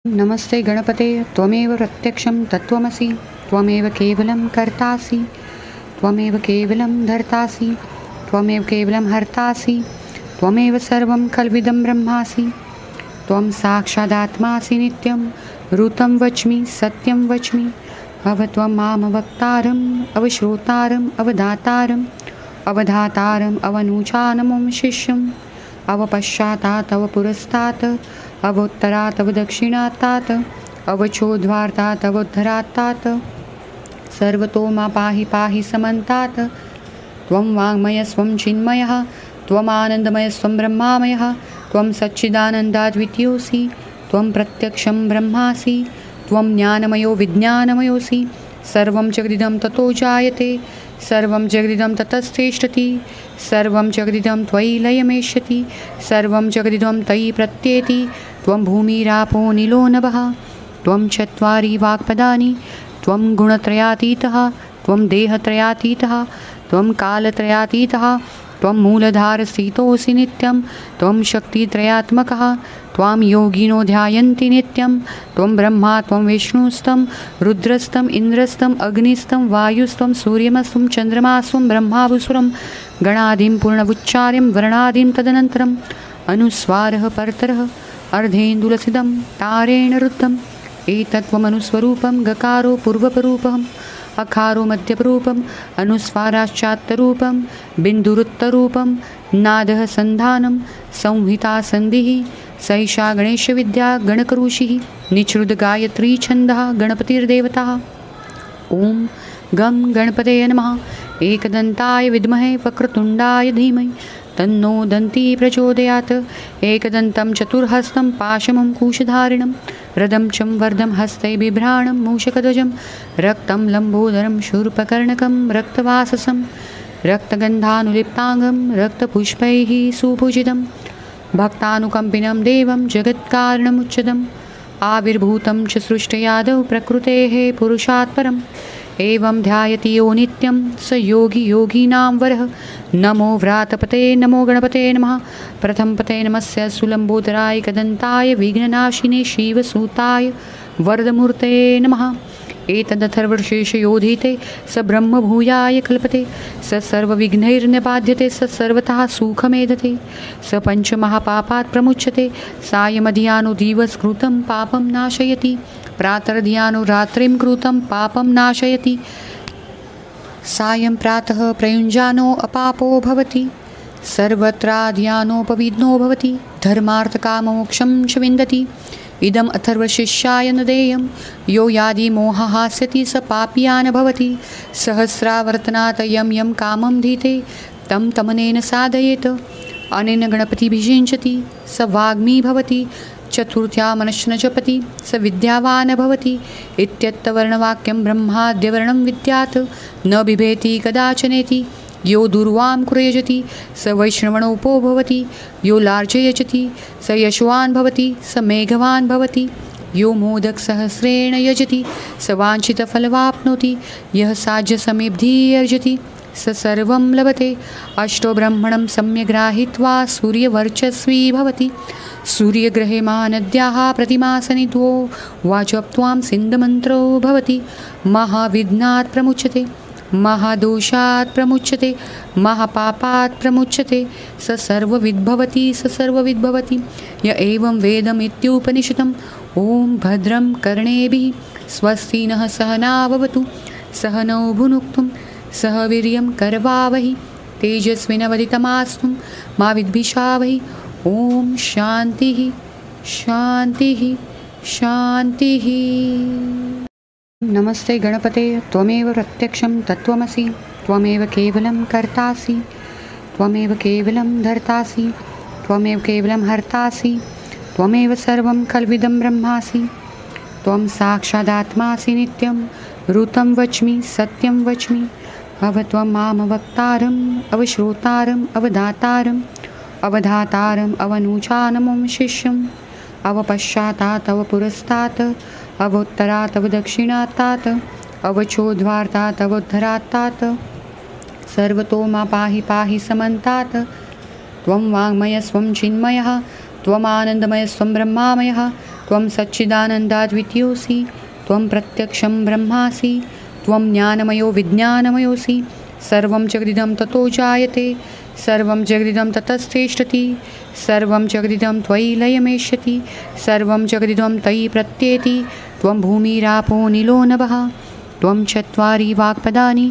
नमस्ते गणपते त्वमेव प्रत्यक्षं तत्त्वमसि त्वमेव केवलं कर्तासि त्वमेव केवलं धर्तासि त्वमेव केवलं हर्तासि त्वमेव सर्वं खल्विदं ब्रह्मासि त्वं साक्षादात्मासि नित्यं ऋतं वच्मि सत्यं वच्मि अवत्वं मामवक्तारम् अवश्रोतारम् अवधातारम् अवधातारम् अवनूचानमं शिष्यम् अवपश्चातात् अवपुरस्तात् अवोत्तरात् अवदक्षिणात्तात् अवचोद्वार्तात् अवोद्धरात्तात् सर्वतो मा पाहि पाहि समन्तात् त्वं वाङ्मयस्त्वं चिन्मयः त्वमानन्दमयस्त्वं ब्रह्मामयः त्वं सच्चिदानन्दाद्वितीयोऽसि त्वं प्रत्यक्षं ब्रह्मासि त्वं ज्ञानमयो विज्ञानमयोऽसि सर्वं जगदिदं ततो जायते सर्वं जगदिदं ततस्तिष्ठति सर्वं जगदिदं त्वयि लयमेष्यति सर्वं जगदिदं तयि प्रत्येति त्वं भूमिरापो निलो नभः त्वं चत्वारि वाक्पदानि त्वं गुणत्रयातीतः त्वं देहत्रयातीतः त्वं कालत्रयातीतः त्वं मूलधारस्थितोऽसि नित्यं त्वं शक्तित्रयात्मकः त्वां योगिनो ध्यायन्ति नित्यं त्वं ब्रह्मा त्वं विष्णुस्तं रुद्रस्तं इन्द्रस्तं अग्निस्तं वायुस्तं सूर्यमस्तं चन्द्रमास्तं ब्रह्मावसुरं गणादिं पूर्णमुच्चार्यं वर्णादिं तदनन्तरम् अनुस्वारः परतरः अर्धेन्दुलसिदं तारेण रुद्धम् एतत्त्वमनुस्वरूपं गकारो पूर्वपरूपम् अकारो मध्यपरूपम् अनुस्वाराश्चात्तरूपं बिन्दुरुत्तरूपं नादः सन्धानं संहिता सन्धिः सैषा गणेशविद्या गणकऋषिः निःसृतगायत्री छन्दः गणपतिर्देवता। ॐ गं गणपतये नमः। एकदन्ताय विद्महे वक्रतुण्डाय धीमहि तन्नो दन्ती प्रचोदयात्। एकदन्तं चतुर्हस्तं पाशमं कुशधारिणं रदं चं वर्धं हस्ते बिभ्राणं मूषकध्वजं रक्तं लम्बोदरं शूर्पकर्णकं रक्तवाससं रक्तगन्धानुलिप्ताङ्गं रक्तपुष्पैः सुपूजितं भक्तानुकम्पिनं देवं जगत्कारणमुच्चदम् आविर्भूतं च सृष्टयादौ प्रकृतेः पुरुषात् परम् एवं ध्यायति यो नित्यं स योगी योगीनां वरः। नमो व्रातपते नमो गणपते नमः। प्रथमपते नमस्य सुलम्बोदराय कदन्ताय विघ्ननाशिने शिवसूताय वरदमूर्ते नमः। एतदथर्वशीर्षयोधीते स ब्रह्मभूयाय कल्पते स सर्वविघ्नैर्निबाध्यते स सर्वतः सुखमेधते स पञ्चमहापापात् प्रमुच्यते सायमधियानो दिवसकृतं पापं नाशयति प्रातर्ध्यानो रात्रिं कृतं पापं नाशयति सायं प्रातः प्रयुञ्जानो अपापो भवति सर्वत्राध्यानोपविघ्नो भवति धर्मार्थकाममोक्षं च विन्दति। इदम् अथर्वशिष्याय न देयं यो यादि मोहहास्यति स पापीयान् भवति सहस्रावर्तनात् यं यं कामं धीते तं तमनेन साधयेत् अनेन गणपतिभिषिञ्चति स वाग्मी भवति चतुर्थ्या मनश्च जपति स विद्यावान् भवति इत्यत्तवर्णवाक्यं ब्रह्माद्यवर्णं विद्यात् न बिभेति कदाचनेति यो दुर्वां कुर्यजति स वैष्णवणोपो भवति यो लार्जयजति स यशवान् भवति स मेघवान् भवति यो मोदकसहस्रेण यजति स वाञ्छितफलवाप्नोति यः साज्यसमेब्धिः अर्जति स सर्वं लभते। अष्टो ब्रह्मणं सम्यग्राहीत्वा सूर्यवर्चस्वी भवति सूर्यग्रहे महानद्याः प्रतिमासनिध्वो वाचप्त्वां सिन्धमन्त्रो भवति महाविघ्नात् प्रमुच्यते महादोषात् प्रमुच्यते महापापात् प्रमुच्यते स सर्वविद्भवति स सर्वविद्भवति य एवं वेदमित्युपनिषदम्। ॐ भद्रं कर्णेभिः स्वस्ति नः सहना भवतु सह नौ भुनक्तुं सह वीर्यं करवावहि तेजस्विनवदितमास्तु मा विद्विषावहि। ॐ शान्तिः शान्तिः शान्तिः। नमस्ते गणपते त्वमेव प्रत्यक्षं तत्त्वमसि त्वमेव केवलं कर्तासि त्वमेव केवलं धर्तासि त्वमेव केवलं हर्तासि त्वमेव सर्वं खल्विदं ब्रह्मासि त्वं साक्षादात्मासि नित्यं ऋतं वच्मि सत्यं वच्मि अवत्वं मामवक्तारम् अवश्रोतारम् अवधातारम् अवधातारम् अवनूचानमं शिष्यम् अवपश्चातात् अवपुरस्तात् अवोत्तरात् अवदक्षिणात्तात् अवचोद्वार्तात् अवोद्धरात्तात् सर्वतो मा पाहि पाहि समन्तात् त्वं वाङ्मयस्त्वं चिन्मयः त्वमानन्दमयस्त्वं ब्रह्मामयः त्वं सच्चिदानन्दाद्वितीयोऽसि त्वं प्रत्यक्षं ब्रह्मासि त्वं ज्ञानमयो विज्ञानमयोऽसि सर्वं जगदिदं ततो जायते सर्वं जगदिदं ततस्तिष्ठति सर्वं जगदिदं त्वयि लयमेष्यति सर्वं जगदिदं तयि प्रत्येति त्वं भूमिरापो निलो नभः त्वं चत्वारि वाक्पदानि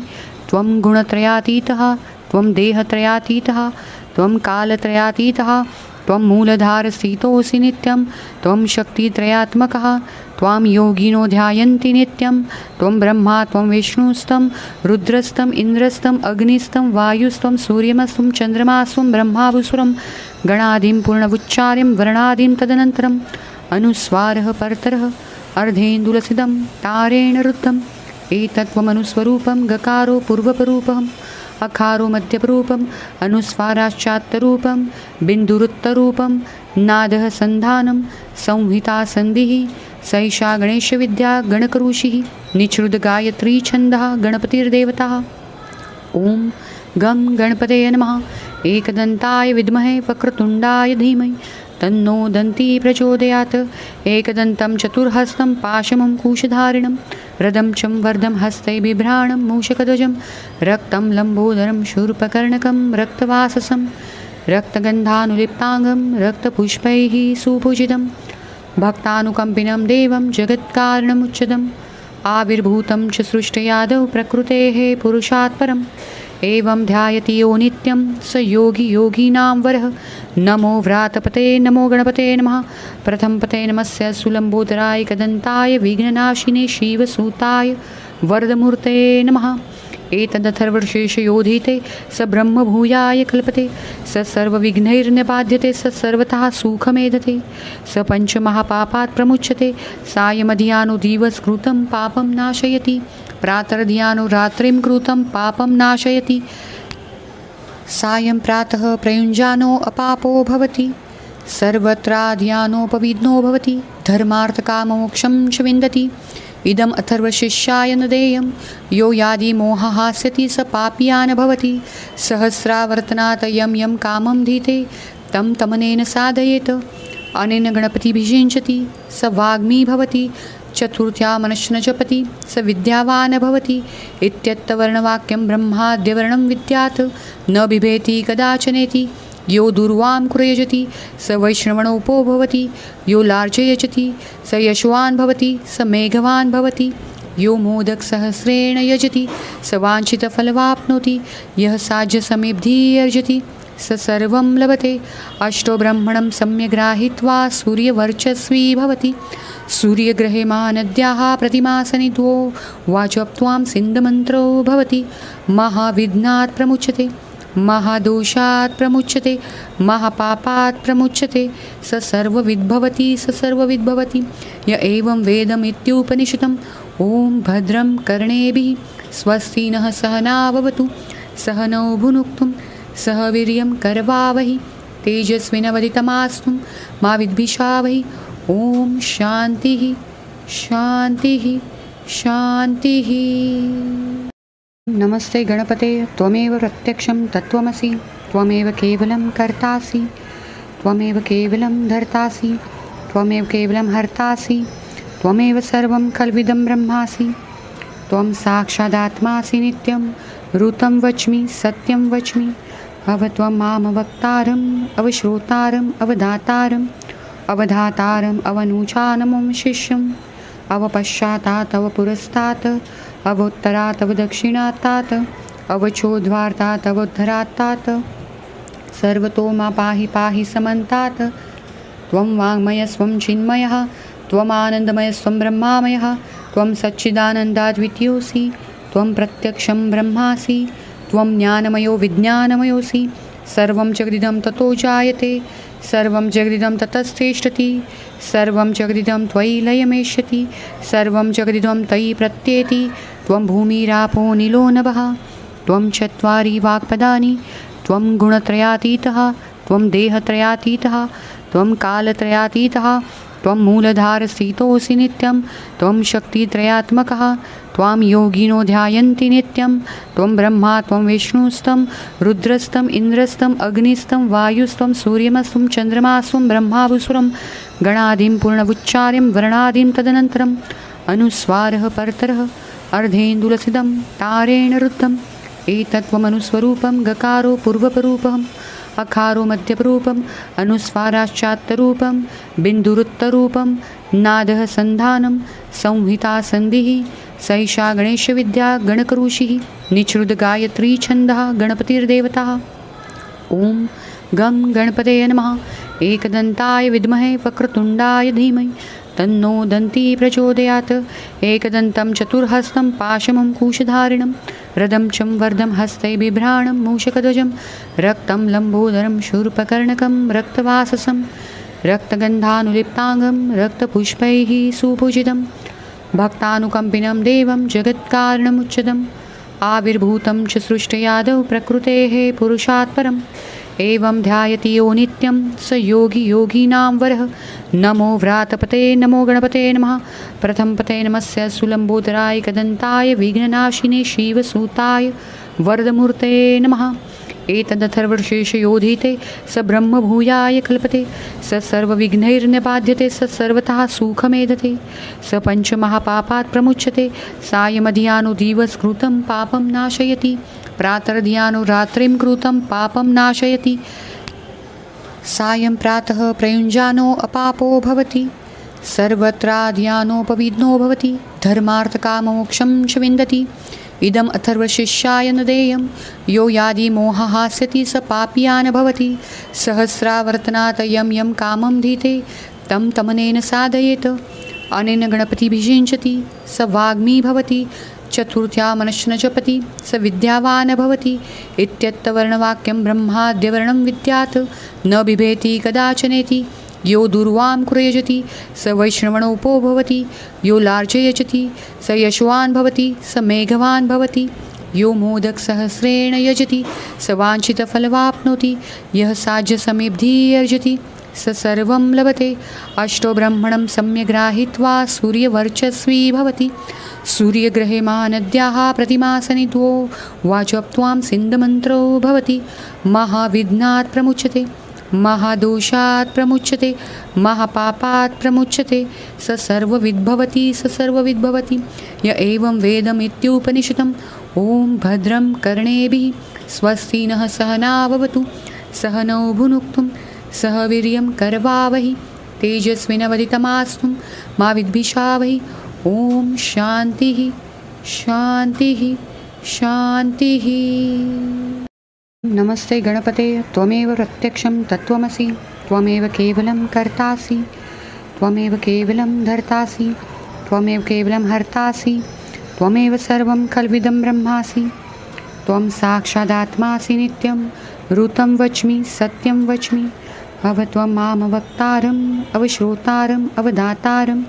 त्वं गुणत्रयातीतः त्वं देहत्रयातीतः त्वं कालत्रयातीतः त्वं मूलधारस्थितोऽसि नित्यं त्वं शक्तित्रयात्मकः त्वां योगिनो ध्यायन्ति नित्यं त्वं ब्रह्मा त्वं विष्णुस्तं रुद्रस्तं इन्द्रस्तं अग्निस्तं वायुस्तं सूर्यमस्तं चन्द्रमास्तं ब्रह्मावसुरं गणादिं पूर्णवुच्चार्यं वर्णादिं तदनन्तरम् अनुस्वारः परतरः अर्धेन्दुलसिदं तारेण रुद्धम् एतत्त्वमनुस्वरूपं गकारो पूर्वपरूपम् अकारो मध्यपरूपम् अनुस्वाराश्चात्तरूपं बिन्दुरुत्तरूपं नादः सन्धानं संहिता सन्धिः सैषा गणेशविद्या गणकरुषिः निचृद्गायत्री छन्दः गणपतिर्देवता ॐ गं गणपतये नमः एकदन्ताय विद्महे वक्रतुण्डाय धीमहि तन्नो दन्ती प्रचोदयात् एकदन्तं चतुर्हस्तं पाशमं कुशधारिणं रदं चं वर्धं हस्तै बिभ्राणं मूषकध्वजं रक्तं लम्बोदरं शूर्पकर्णकं रक्तवाससं रक्तगन्धानुलिप्ताङ्गं रक्तपुष्पैः सुपूजितं भक्तानुकम्पिनं देवं जगत्कारणमुच्चदम् आविर्भूतं च सृष्टयादौ प्रकृतेः पुरुषात् परम् एवं ध्यायति यो नित्यं स योगी योगीनां वरः नमो व्रातपते नमो गणपते नमः प्रथमपते नमस्य सुलम्बोदराय कदन्ताय विघ्ननाशिने शिवसूताय वरदमूर्ते नमः एतदथर्वशीर्षयोधीते स ब्रह्मभूयाय कल्पते स सर्वविघ्नैर्निबाध्यते स सर्वतः सुखमेधते स पञ्चमहापापात् प्रमुच्यते सायमधियानो दिवसकृतं पापं नाशयति प्रातर्धियानो रात्रिं कृतं पापं नाशयति सायं प्रातः प्रयुञ्जानो अपापो भवति सर्वत्राध्यानोपविघ्नो भवति धर्मार्थकाममोक्षं च विन्दति इदम् अथर्वशिष्याय न देयं यो यादि मोहहास्यति स पापीया न भवति सहस्रावर्तनात् यं यं कामं धीते तं तमनेन साधयेत् अनेन गणपतिभिषिञ्चति स वाग्मी भवति चतुर्थ्या मनश्च न जपति स विद्यावान् भवति इत्यत्तवर्णवाक्यं ब्रह्माद्यवर्णं विद्यात् न बिभेति कदाचनेति यो दुर्वां कुरयजति स वैष्णवणोपो भवति यो लार्जयजति स यशवान् भवति स मेघवान् भवति यो मोदकसहस्रेण यजति स वाञ्छितफलवाप्नोति यः साज्यसमेब्धिः अर्जति स सर्वं लभते अष्टो ब्रह्मणं सम्यग्राहीत्वा सूर्यवर्चस्वी भवति सूर्यग्रहे महानद्याः प्रतिमासनिधो वाचप्त्वां सिन्धमन्त्रो भवति महाविघ्नात् प्रमुच्यते महादोषात् प्रमुच्यते महापापात् प्रमुच्यते स सर्वविद्भवति स सर्वविद्भवति य एवं वेदमित्युपनिषदम् ॐ भद्रं कर्णेभिः स्वस्ति नः सहना भवतु सह नौ भुनक्तुं सह वीर्यं करवावहि तेजस्विनवदितमास्तु मा विद्विषावहि ॐ शान्तिः शान्तिः शान्तिः। नमस्ते गणपते त्वमेव प्रत्यक्षं तत्त्वमसि त्वमेव केवलं कर्तासि त्वमेव केवलं धर्तासि त्वमेव केवलं हर्तासि त्वमेव सर्वं खल्विदं ब्रह्मासि त्वं साक्षादात्मासि नित्यं ऋतं वच्मि सत्यं वच्मि अवत्वं मामवक्तारम् अवश्रोतारम् अवधातारम् अवधातारम् अवनुचानमं शिष्यम् अवपश्चातात् अवपुरस्तात् अवोत्तरात् अवदक्षिणात्तात् अवचोद्वार्तात् अवोद्धरात्तात् सर्वतो मा पाहि पाहि समन्तात् त्वं वाङ्मयस्त्वं चिन्मयः त्वमानन्दमयस्त्वं ब्रह्मामयः त्वं सच्चिदानन्दाद्वितीयोऽसि त्वं प्रत्यक्षं ब्रह्मासि त्वं ज्ञानमयो विज्ञानमयोऽसि सर्वं जगदिदं ततो जायते सर्वं जगदिदं ततस्तिष्ठति सर्वं जगदिदं त्वयि लयमेष्यति सर्वं जगदिदं तयि प्रत्येति त्वं भूमिरापो निलो नभः त्वं चत्वारि वाक्पदानि त्वं गुणत्रयातीतः त्वं देहत्रयातीतः त्वं कालत्रयातीतः त्वं मूलधारस्थितोऽसि नित्यं त्वं शक्तित्रयात्मकः त्वां योगिनो ध्यायन्ति नित्यं त्वं ब्रह्मा त्वं विष्णुस्तं रुद्रस्तं इन्द्रस्तं अग्निस्तं वायुस्तं सूर्यमस्तं चन्द्रमास्तं ब्रह्मावसुरं गणादिं पूर्णवुच्चार्यं वर्णादिं तदनन्तरम् अनुस्वारः परतरः अर्धेन्दुलसिदं तारेण रुद्धम् एतत्त्वमनुस्वरूपं गकारो पूर्वपरूपम् अकारो मध्यपरूपम् अनुस्वाराश्चात्तरूपं बिन्दुरुत्तरूपं नादः सन्धानं संहिता सन्धिः सैषा गणेशविद्या गणकऋषिः निःसृतगायत्री छन्दः गणपतिर्देवता। ॐ गं गणपतये नमः। एकदन्ताय विद्महे वक्रतुण्डाय धीमहि तन्नो दन्ती प्रचोदयात्। एकदन्तं चतुर्हस्तं पाशमङ्कुशधारिणं रदं चं वर्धं हस्ते बिभ्राणं मूषकध्वजं रक्तं लम्बोदरं शूर्पकर्णकं रक्तवाससं रक्तगन्धानुलिप्ताङ्गं रक्तपुष्पैः सुपूजितं भक्तानुकम्पिनं देवं जगत्कारणमुच्चदम् आविर्भूतं च सृष्टयादौ प्रकृतेः पुरुषात् परम् एवं ध्यायति यो नित्यं स योगी योगीनां वरः। नमो व्रातपते नमो गणपते नमः। प्रथमपते नमस्य सुलम्बोदराय कदन्ताय विघ्ननाशिने शिवसूताय वरदमूर्ते नमः। एतदथर्वशीर्षयोधीते स ब्रह्मभूयाय कल्पते स सर्वविघ्नैर्निबाध्यते स सर्वतः सुखमेधते स पञ्चमहापापात् प्रमुच्यते सायमधियानो दिवसकृतं पापं नाशयति प्रातर्ध्यानो रात्रिं कृतं पापं नाशयति सायं प्रातः प्रयुञ्जानो अपापो भवति सर्वत्राध्यानोपविघ्नो भवति धर्मार्थकाममोक्षं च विन्दति। इदम् अथर्वशिष्याय न देयं यो यादि मोहहास्यति स पापीयान् भवति सहस्रावर्तनात् यं यं कामं धीते तं तमनेन साधयेत् अनेन गणपतिभिषिञ्चति स वाग्मी भवति चतुर्थ्या मनश्च जपति स विद्यावान् भवति इत्यत्तवर्णवाक्यं ब्रह्माद्यवर्णं विद्यात् न बिभेति कदाचनेति यो दुर्वां कुर्यजति स वैष्णवणोपो भवति यो लार्जयजति स यशवान् भवति स मेघवान् भवति यो मोदकसहस्रेण यजति स वाञ्छितफलवाप्नोति यः साज्यसमेब्धिः अर्जति स सर्वं लभते। अष्टो ब्रह्मणं सम्यग्राहीत्वा सूर्यवर्चस्वी भवति सूर्यग्रहे महानद्याः प्रतिमासनिध्वो वाचप्त्वां सिन्धमन्त्रो भवति महाविघ्नात् प्रमुच्यते महादोषात् प्रमुच्यते महापापात् प्रमुच्यते स सर्वविद्भवति स सर्वविद्भवति य एवं वेदमित्युपनिषदम्। ॐ भद्रं कर्णेभिः स्वस्ति नः सहना भवतु सह नौ भुनक्तुं सह वीर्यं करवावहि तेजस्विनवदितमास्तु मा विद्विषावहि। ॐ शान्तिः शान्तिः शान्तिः। नमस्ते गणपते त्वमेव प्रत्यक्षं तत्त्वमसि त्वमेव केवलं कर्तासि त्वमेव केवलं धर्तासि त्वमेव केवलं हर्तासि त्वमेव सर्वं खल्विदं ब्रह्मासि त्वं साक्षादात्मासि नित्यं ऋतं वच्मि सत्यं वच्मि अवत्वं मामवक्तारम् अवश्रोतारम् अवदातारम्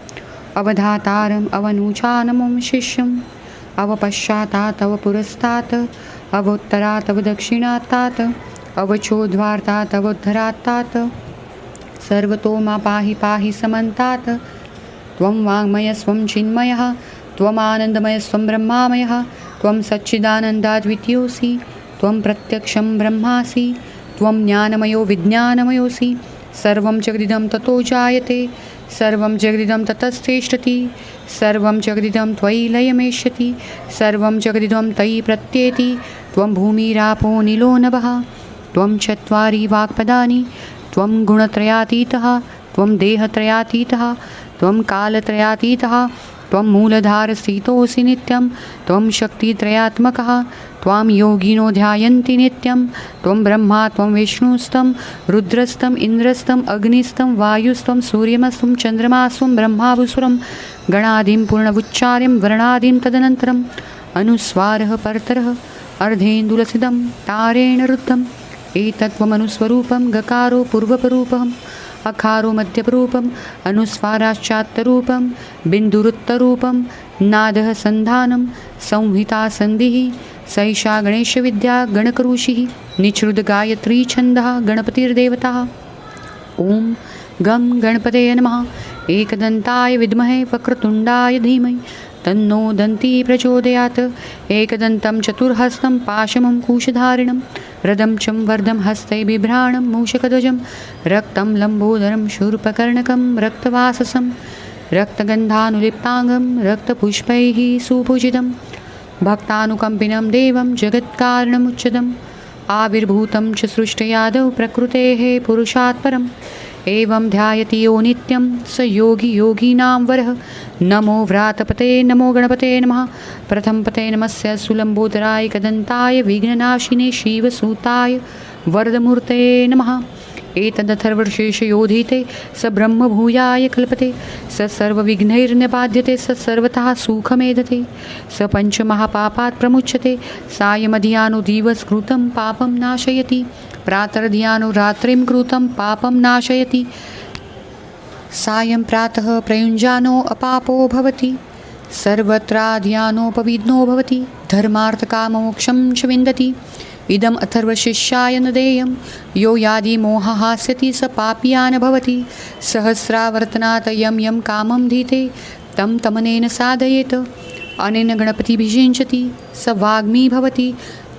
अवधातारम् अवनूचानमं शिष्यम् अवपश्चातात् अवपुरस्तात् अवोत्तरात् अवदक्षिणात्तात् अवचोद्वार्तात् अवोद्धरात्तात् सर्वतो मा पाहि पाहि समन्तात् त्वं वाङ्मयस्त्वं चिन्मयः त्वमानन्दमयस्त्वं ब्रह्मामयः त्वं सच्चिदानन्दाद्वितीयोऽसि त्वं प्रत्यक्षं ब्रह्मासि त्वं ज्ञानमयो विज्ञानमयोऽसि सर्वं जगदिदं ततो जायते सर्वं जगदिदं ततस्तिष्ठति सर्वं जगदिदं त्वयि लयमेष्यति सर्वं जगदिदं तयि प्रत्येति त्वं भूमिरापो निलो नभः त्वं चत्वारि वाक्पदानि त्वं गुणत्रयातीतः त्वं देहत्रयातीतः त्वं कालत्रयातीतः त्वं मूलधारस्थितोऽसि नित्यं त्वं शक्तित्रयात्मकः त्वां योगिनो ध्यायन्ति नित्यं त्वं ब्रह्मा त्वं विष्णुस्तं रुद्रस्तं इन्द्रस्तं अग्निस्तं वायुस्तं सूर्यमस्तं चन्द्रमास्तं ब्रह्मावसुरं गणादिं पूर्णवुच्चार्यं वर्णादिं तदनन्तरम् अनुस्वारः परतरः अर्धेन्दुलसिदं तारेण रुद्धम् एतत्त्वमनुस्वरूपं गकारो पूर्वपरूपम् अकारो मध्यपरूपम् अनुस्वाराश्चात्तरूपं बिन्दुरुत्तरूपं नादः सन्धानं संहिता सन्धिः सैषा गणेशविद्या गणकऋषिः निःसृतगायत्री छन्दः गणपतिर्देवता। ॐ गं गणपतये नमः। एकदन्ताय विद्महे वक्रतुण्डाय धीमहि तन्नो दन्ती प्रचोदयात् एकदन्तं चतुर्हस्तं पाशमं कुशधारिणं रदं चं वर्धं हस्तै बिभ्राणं मूषकध्वजं रक्तं लम्बोदरं शूर्पकर्णकं रक्तवाससं रक्तगन्धानुलिप्ताङ्गं रक्तपुष्पैः सुपूजितं भक्तानुकम्पिनं देवं जगत्कारणमुच्चदम् आविर्भूतं च सृष्टयादौ प्रकृतेः पुरुषात् परम् एवं ध्यायति यो नित्यं स योगी योगीनां वरः नमो व्रातपते नमो गणपते नमः प्रथमपते नमस्य सुलम्बोदराय कदन्ताय विघ्ननाशिने शिवसूताय वरदमूर्ते नमः एतदथर्वशीर्षयोधीते स ब्रह्मभूयाय कल्पते स सर्वविघ्नैर्निबाध्यते स सर्वतः सुखमेधते स पञ्चमहापापात् प्रमुच्यते सायमधियानो दिवसकृतं पापं नाशयति प्रातर्ध्यानो रात्रिं कृतं पापं नाशयति सायं प्रातः प्रयुञ्जानो अपापो भवति सर्वत्राध्यानोपविघ्नो भवति धर्मार्थकामोक्षं च विन्दति इदम् अथर्वशिष्याय न देयं यो यादि मोहहास्यति स पापीया न भवति सहस्रावर्तनात् यं यं कामं धीते तं तमनेन साधयेत् अनेन गणपतिभिषिञ्चति स वाग्मी भवति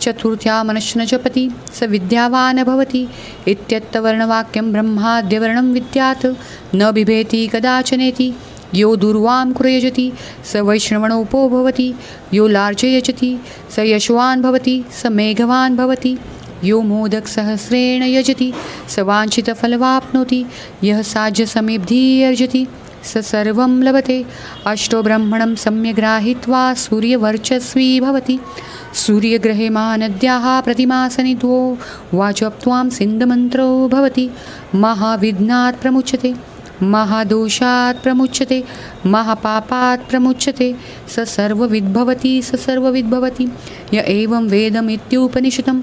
चतुर्थ्या मनश्च न जपति स विद्यावान् भवति इत्यत्तवर्णवाक्यं ब्रह्माद्यवर्णं विद्यात् न बिभेति कदाचनेति यो दुर्वां कुरयजति स वैष्णवणोपो भवति यो लार्जयजति स यशवान् भवति स मेघवान् भवति यो मोदकसहस्रेण यजति स वाञ्छितफलवाप्नोति यः साज्यसमेब्धिः अर्जति स सर्वं लभते अष्टो ब्रह्मणं सम्यग्राहीत्वा सूर्यवर्चस्वी भवति सूर्यग्रहे महानद्याः प्रतिमासनित्वो वाचप्त्वां सिन्धमन्त्रो भवति महाविघ्नात् प्रमुच्यते महादोषात् प्रमुच्यते महापापात् प्रमुच्यते स सर्वविद्भवति स सर्वविद्भवति य एवं वेदमित्युपनिषदम्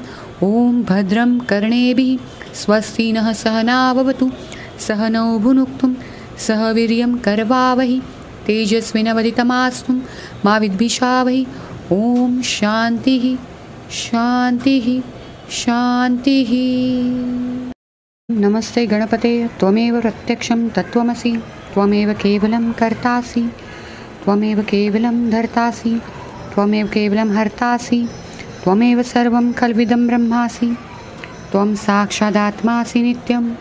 ॐ भद्रं कर्णेभिः स्वस्ति नः सहना भवतु सह नौ भुनक्तुं सह वीर्यं करवावहि तेजस्विनवदितमास्तु मा विद्विषावहि ॐ शान्तिः शान्तिः शान्तिः। नमस्ते गणपते त्वमेव प्रत्यक्षं तत्त्वमसि त्वमेव केवलं कर्तासि त्वमेव केवलं धर्तासि त्वमेव केवलं हर्तासि त्वमेव सर्वं खल्विदं ब्रह्मासि त्वं साक्षादात्मासि नित्यं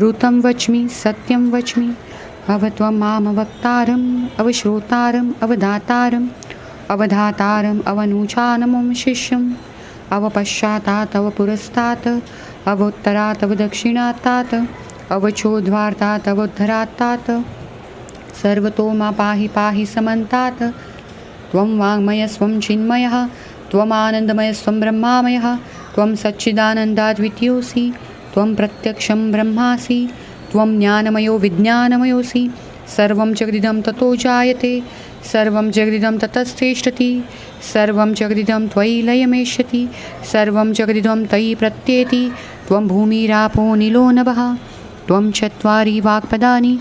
ऋतं वच्मि सत्यं वच्मि अवत्वं मामवक्तारम् अवश्रोतारम् अवधातारम् अवधातारम् अवनूचानमं शिष्यम् अवपश्चातात् अव पुरस्तात् अवोत्तरात् अव दक्षिणात्तात् अवचोद्वार्तात् अवोद्धरात्तात् सर्वतो मा पाहि पाहि समन्तात् त्वं वाङ्मयस्त्वं चिन्मयः त्वमानन्दमयस्त्वं ब्रह्मामयः त्वं सच्चिदानन्दाद्वितीयोऽसि त्वं प्रत्यक्षं ब्रह्मासि त्वं ज्ञानमयो विज्ञानमयोऽसि सर्वं जगदिदं ततो जायते सर्वं जगदिदं ततस्तिष्ठति सर्वं जगदिदं त्वयि लयमेष्यति सर्वं जगदिदं तयि प्रत्येति त्वं भूमिरापो निलो नभः त्वं चत्वारि वाक्पदानि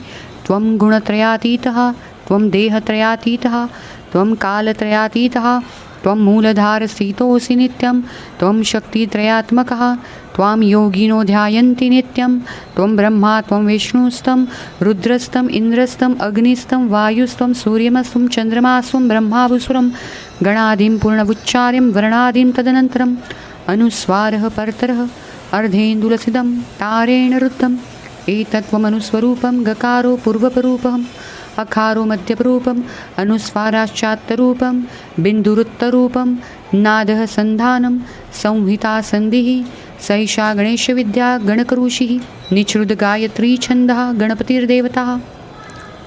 त्वं गुणत्रयातीतः त्वं देहत्रयातीतः त्वं कालत्रयातीतः त्वं मूलधारस्थितोऽसि नित्यं त्वं शक्तित्रयात्मकः त्वां योगिनो ध्यायन्ति नित्यं त्वं ब्रह्मा त्वं विष्णुस्तं रुद्रस्तं इन्द्रस्तं अग्निस्तं वायुस्तं सूर्यमस्तं चन्द्रमास्तं ब्रह्मावसुरं गणादिं पूर्णवुच्चार्यं वर्णादिं तदनन्तरम् अनुस्वारः परतरः अर्धेन्दुलसितं तारेण रुद्धम् एतत्त्वमनुस्वरूपं गकारो पूर्वपरूपम् अकारो मध्यपरूपम् अनुस्वाराश्चात्तरूपं बिन्दुरुत्तरूपं नादः सन्धानं संहिता सन्धिः सैषा गणेशविद्या गणकरुषिः निचृद्गायत्री छन्दः गणपतिर्देवता।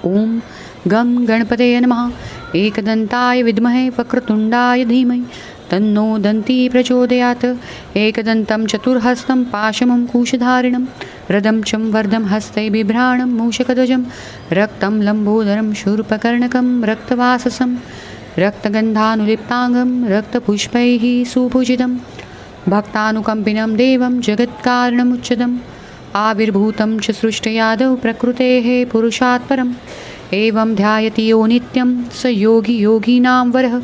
ॐ गं गणपतये नमः। एकदन्ताय विद्महे वक्रतुण्डाय धीमहि तन्नो दन्ती प्रचोदयात्। एकदन्तं चतुर्हस्तं पाशमं कुशधारिणं रदं चं वर्धं हस्तै बिभ्राणं मूषकध्वजं रक्तं लम्बोदरं शूर्पकर्णकं रक्तवाससं रक्तगन्धानुलिप्ताङ्गं रक्तपुष्पैः सुपूजितं भक्तानुकम्पिनं देवं जगत्कारणमुच्चदम् आविर्भूतं च सृष्टयादौ प्रकृतेः पुरुषात् परम् एवं ध्यायति यो नित्यं स योगी योगीनां वरः।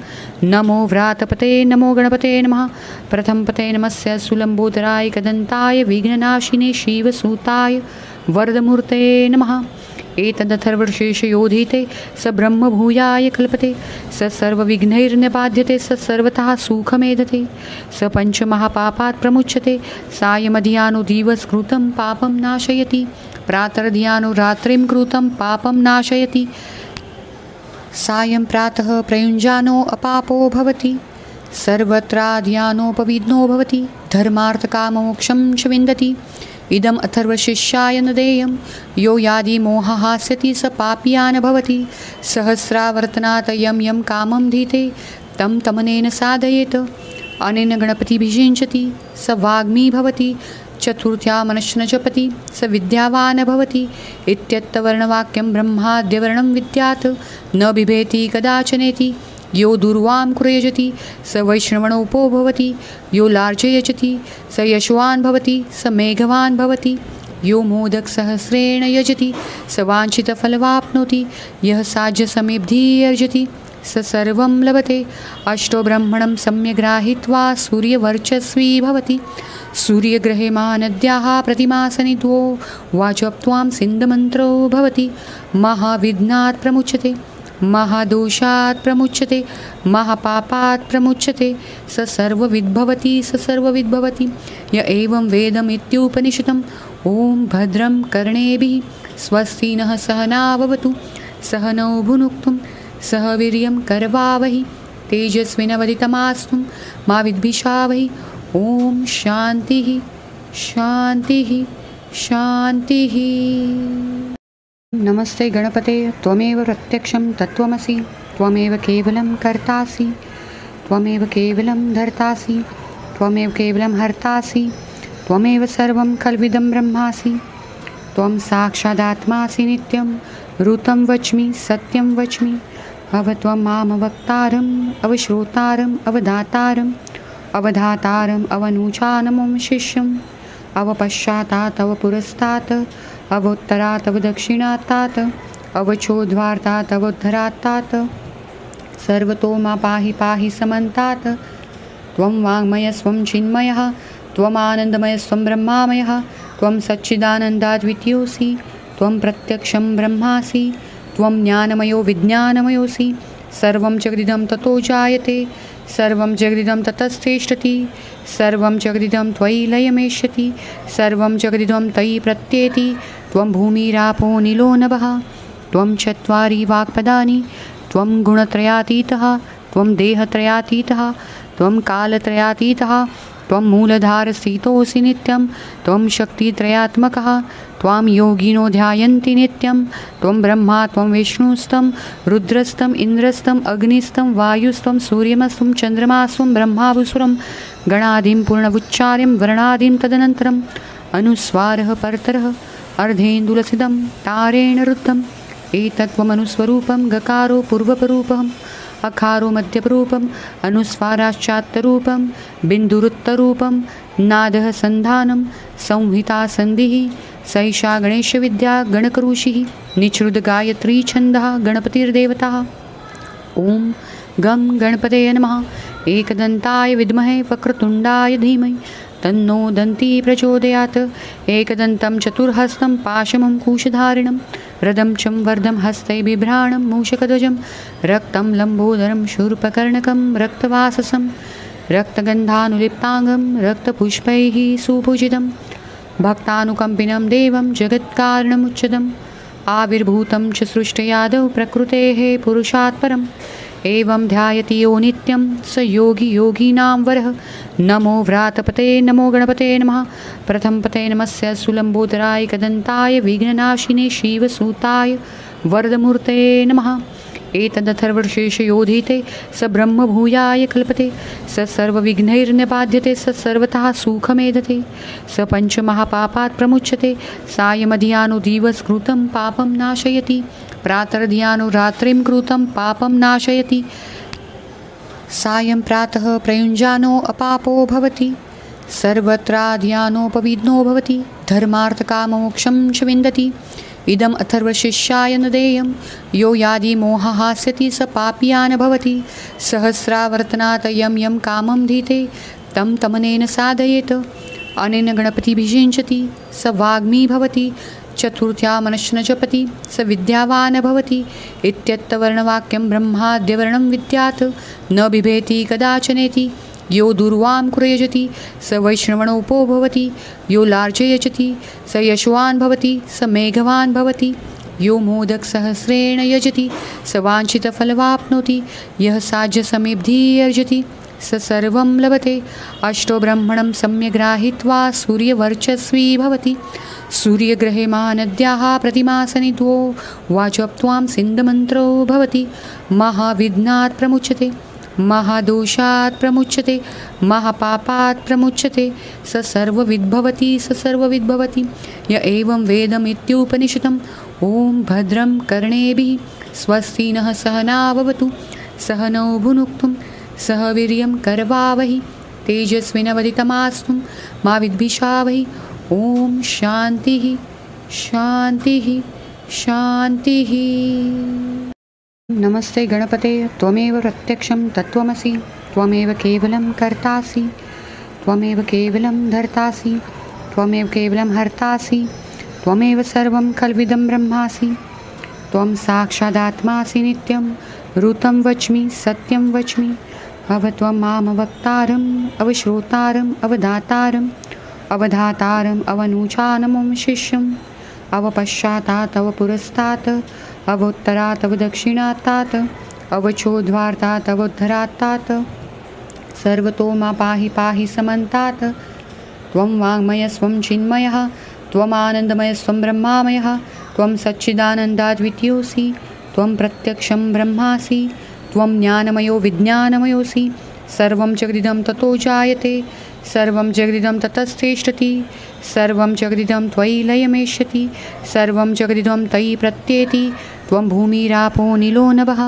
नमो व्रातपते नमो गणपते नमः। प्रथमपते नमस्य सुलम्बोदराय कदन्ताय विघ्ननाशिने शिवसूताय वरदमूर्ते नमः। एतदथर्वशेषयोधीते स ब्रह्मभूयाय कल्पते स सर्वविघ्नैर्निबाध्यते स सर्वतः सुखमेधते स पञ्चमहापापात् प्रमुच्यते सायमधियानो दिवस्कृतं पापं नाशयति प्रातर्धियानो रात्रिं कृतं पापं नाशयति सायं प्रातः प्रयुञ्जानो अपापो भवति सर्वत्राध्यानोपविघ्नो भवति धर्मार्थकाममोक्षं च विन्दति इदम् अथर्वशिष्याय न देयं यो यादि मोहहास्यति स पापीयान् भवति सहस्रावर्तनात् यं यं कामं धीते तं तमनेन साधयेत् अनेन गणपतिभिषिञ्चति स वाग्मी भवति चतुर्थ्या मनश्च न जपति स विद्यावान् भवति इत्यत्तवर्णवाक्यं ब्रह्माद्यवर्णं विद्यात् न बिभेति कदाचनेति यो दुर्वां कुरयजति स वैष्णवणोपो भवति यो लार्जयजति स यशवान् भवति स मेघवान् भवति यो मोदकसहस्रेण यजति स वाञ्छितफलवाप्नोति यः साज्यसमेब्धि अर्जति स सर्वं लभते अष्टो ब्रह्मणं सम्यग्राहीत्वा सूर्यवर्चस्वी भवति सूर्यग्रहे महानद्याः प्रतिमासनिध्वो वाचप्त्वां सिन्धमन्त्रो भवति महाविघ्नात् प्रमुच्यते महादोषात् प्रमुच्यते महापापात् प्रमुच्यते स सर्वविद्भवति स सर्वविद्भवति य एवं वेदमित्युपनिषदम् ॐ भद्रं कर्णेभिः स्वस्ति नः सहना भवतु सह नौ भुनक्तुं सह वीर्यं करवावहि तेजस्विनवदितमास्तु मा विद्विषावहि ॐ शान्तिः शान्तिः शान्तिः। नमस्ते गणपते त्वमेव प्रत्यक्षं तत्त्वमसि त्वमेव केवलं कर्तासि त्वमेव केवलं धर्तासि त्वमेव केवलं हर्तासि त्वमेव सर्वं खल्विदं ब्रह्मासि त्वं साक्षादात्मासि नित्यं ऋतं वच्मि सत्यं वच्मि अव त्वं मामवक्तारम् अवश्रोतारम् अवधातारम् अवधातारम् अवनुचानमं शिष्यम् अवपश्चातात् अवपुरस्तात् अवोत्तरात् अवदक्षिणात्तात् अवचोद्वार्तात् अवोद्धरात्तात् सर्वतो मा पाहि पाहि समन्तात् त्वं वाङ्मयस्त्वं चिन्मयः त्वमानन्दमयस्त्वं ब्रह्मामयः त्वं सच्चिदानन्दाद्वितीयोऽसि त्वं प्रत्यक्षं ब्रह्मासि त्वं ज्ञानमयो विज्ञानमयोऽसि सर्वं जगदिदं ततो जायते सर्वं जगदिदं ततस्तिष्ठति सर्वं जगदिदं त्वयि लयमेष्यति सर्वं जगदिदं तयि प्रत्येति त्वं भूमिरापो निलो नभः त्वं चत्वारि वाक्पदानि त्वं गुणत्रयातीतः त्वं देहत्रयातीतः त्वं कालत्रयातीतः त्वं मूलधारस्थितोऽसि नित्यं त्वं शक्तित्रयात्मकः त्वां योगिनो ध्यायन्ति नित्यं त्वं ब्रह्मा त्वं विष्णुस्तं रुद्रस्तं इन्द्रस्तं अग्निस्तं वायुस्तं सूर्यमस्तं चन्द्रमास्तं ब्रह्मावसुरं गणादिं पूर्णवुच्चार्यं वर्णादिं तदनन्तरम् अनुस्वारः परतरः अर्धेन्दुलसिदं तारेण रुद्धम् एतत्त्वमनुस्वरूपं गकारो पूर्वपरूपम् अकारो मध्यपरूपम् अनुस्वाराश्चात्तरूपं बिन्दुरुत्तरूपं नादः सन्धानं संहिता सन्धिः सैषा गणेशविद्या गणकऋषिः निःसृतगायत्री छन्दः गणपतिर्देवता। ॐ गं गणपतये नमः। एकदन्ताय विद्महे वक्रतुण्डाय धीमहि तन्नो दन्ती प्रचोदयात्। एकदन्तं चतुर्हस्तं पाशमङ्कुशधारिणं रदं चं वर्धं हस्तै बिभ्राणं मूषकध्वजं रक्तं लम्बोदरं शूर्पकर्णकं रक्तवाससं रक्तगन्धानुलिप्ताङ्गं रक्तपुष्पैः सुपूजितं भक्तानुकम्पिनं देवं जगत्कारणमुच्चदम् आविर्भूतं च सृष्टयादौ प्रकृतेः पुरुषात् परम् एवं ध्यायति यो नित्यं स योगी योगीनां वरः। नमो व्रातपते नमो गणपते नमः। प्रथमपते नमस्य सुलम्बोदराय कदन्ताय विघ्ननाशिने शिवसूताय वरदमूर्ते नमः। एतदथर्वशीर्षयोधीते स ब्रह्मभूयाय कल्पते स सर्वविघ्नैर्निबाध्यते स सर्वतः सुखमेधते स पञ्चमहापापात् प्रमुच्यते सायमधियानो दिवस्कृतं पापं नाशयति प्रातर्धियानो रात्रिं कृतं पापं नाशयति सायं प्रातः प्रयुञ्जानो अपापो भवति सर्वत्राध्यानोपविघ्नो भवति धर्मार्थकाममोक्षं च विन्दति। इदम् अथर्वशिष्याय न देयं यो यादि मोहहास्यति स पापीयान् भवति सहस्रावर्तनात् यं यं कामं धीते तं तमनेन साधयेत्। अनेन गणपतिभिषिञ्चति स वाग्मी भवति चतुर्थ्यामनश्न जपति स विद्यावान् भवति इत्यत्तवर्णवाक्यं ब्रह्माद्यवर्णं विद्यात् न बिभेति कदाचनेति यो दुर्वां कुरयजति स वैष्णवणोपो भवति यो लार्जयजति स यशवान् भवति स मेघवान् भवति यो मोदकसहस्रेण यजति स वाञ्छितफलवाप्नोति यः साज्यसमेब्धिः अर्जति स सर्वं लभते अष्टो ब्रह्मणं सम्यग्राहीत्वा सूर्यवर्चस्वी भवति सूर्यग्रहे महानद्याः प्रतिमासनिद्वो वाचप्त्वां सिन्धमन्त्रो भवति महाविघ्नात् प्रमुच्यते महादोषात् प्रमुच्यते महापापात् प्रमुच्यते स सर्वविद्भवति स सर्वविद्भवति य एवं वेदमित्युपनिषदम् ॐ भद्रं कर्णेभिः स्वस्ति नः सहना भवतु सह नौ भुनुक्तुं सह वीर्यं करवावहि तेजस्विनवदितमास्तु मा विद्विषावहि ॐ शान्तिः शान्तिः शान्तिः। नमस्ते गणपते त्वमेव प्रत्यक्षं तत्त्वमसि त्वमेव केवलं कर्तासि त्वमेव केवलं धर्तासि त्वमेव केवलं हर्तासि त्वमेव सर्वं खल्विदं ब्रह्मासि त्वं साक्षादात्मासि नित्यं ऋतं वच्मि सत्यं वच्मि अवत्वं मामवक्तारम् अवश्रोतारम् अवधातारम् अवधातारम् अवनूचानमं शिष्यम् अवपश्चातात् अवपुरस्तात् अवोत्तरात् अवदक्षिणात्तात् अवचोद्वार्तात् अवोद्धरात्तात् सर्वतो मा पाहि पाहि समन्तात् त्वं वाङ्मयस्त्वं चिन्मयः त्वमानन्दमयस्त्वं ब्रह्मामयः त्वं सच्चिदानन्दाद्वितीयोऽसि त्वं प्रत्यक्षं ब्रह्मासि त्वं ज्ञानमयो विज्ञानमयोऽसि सर्वं जगदिदं ततो जायते सर्वं जगदिदं ततस्तिष्ठति सर्वं जगदिदं त्वयि लयमेष्यति सर्वं जगदिदं तयि प्रत्येति त्वं भूमिरापो निलो नभः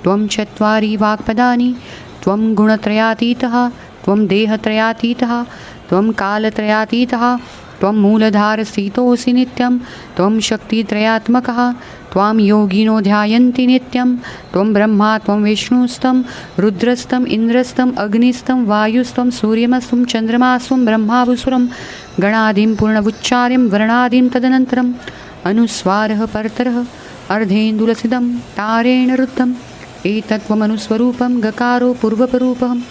त्वं चत्वारि वाक्पदानि त्वं गुणत्रयातीतः त्वं देहत्रयातीतः त्वं कालत्रयातीतः त्वं मूलधारस्थितोऽसि नित्यं त्वं शक्तित्रयात्मकः त्वां योगिनो ध्यायन्ति नित्यं त्वं ब्रह्मा त्वं विष्णुस्तं रुद्रस्तं इन्द्रस्तं अग्निस्तं वायुस्तं सूर्यमस्तं चन्द्रमास्तं ब्रह्मावसुरं गणादिं पूर्णवुच्चार्यं वर्णादिं तदनन्तरम् अनुस्वारः परतरः अर्धेन्दुलसिदं तारेण रुद्धम् एतत्त्वमनुस्वरूपं गकारो पूर्वपरूपम्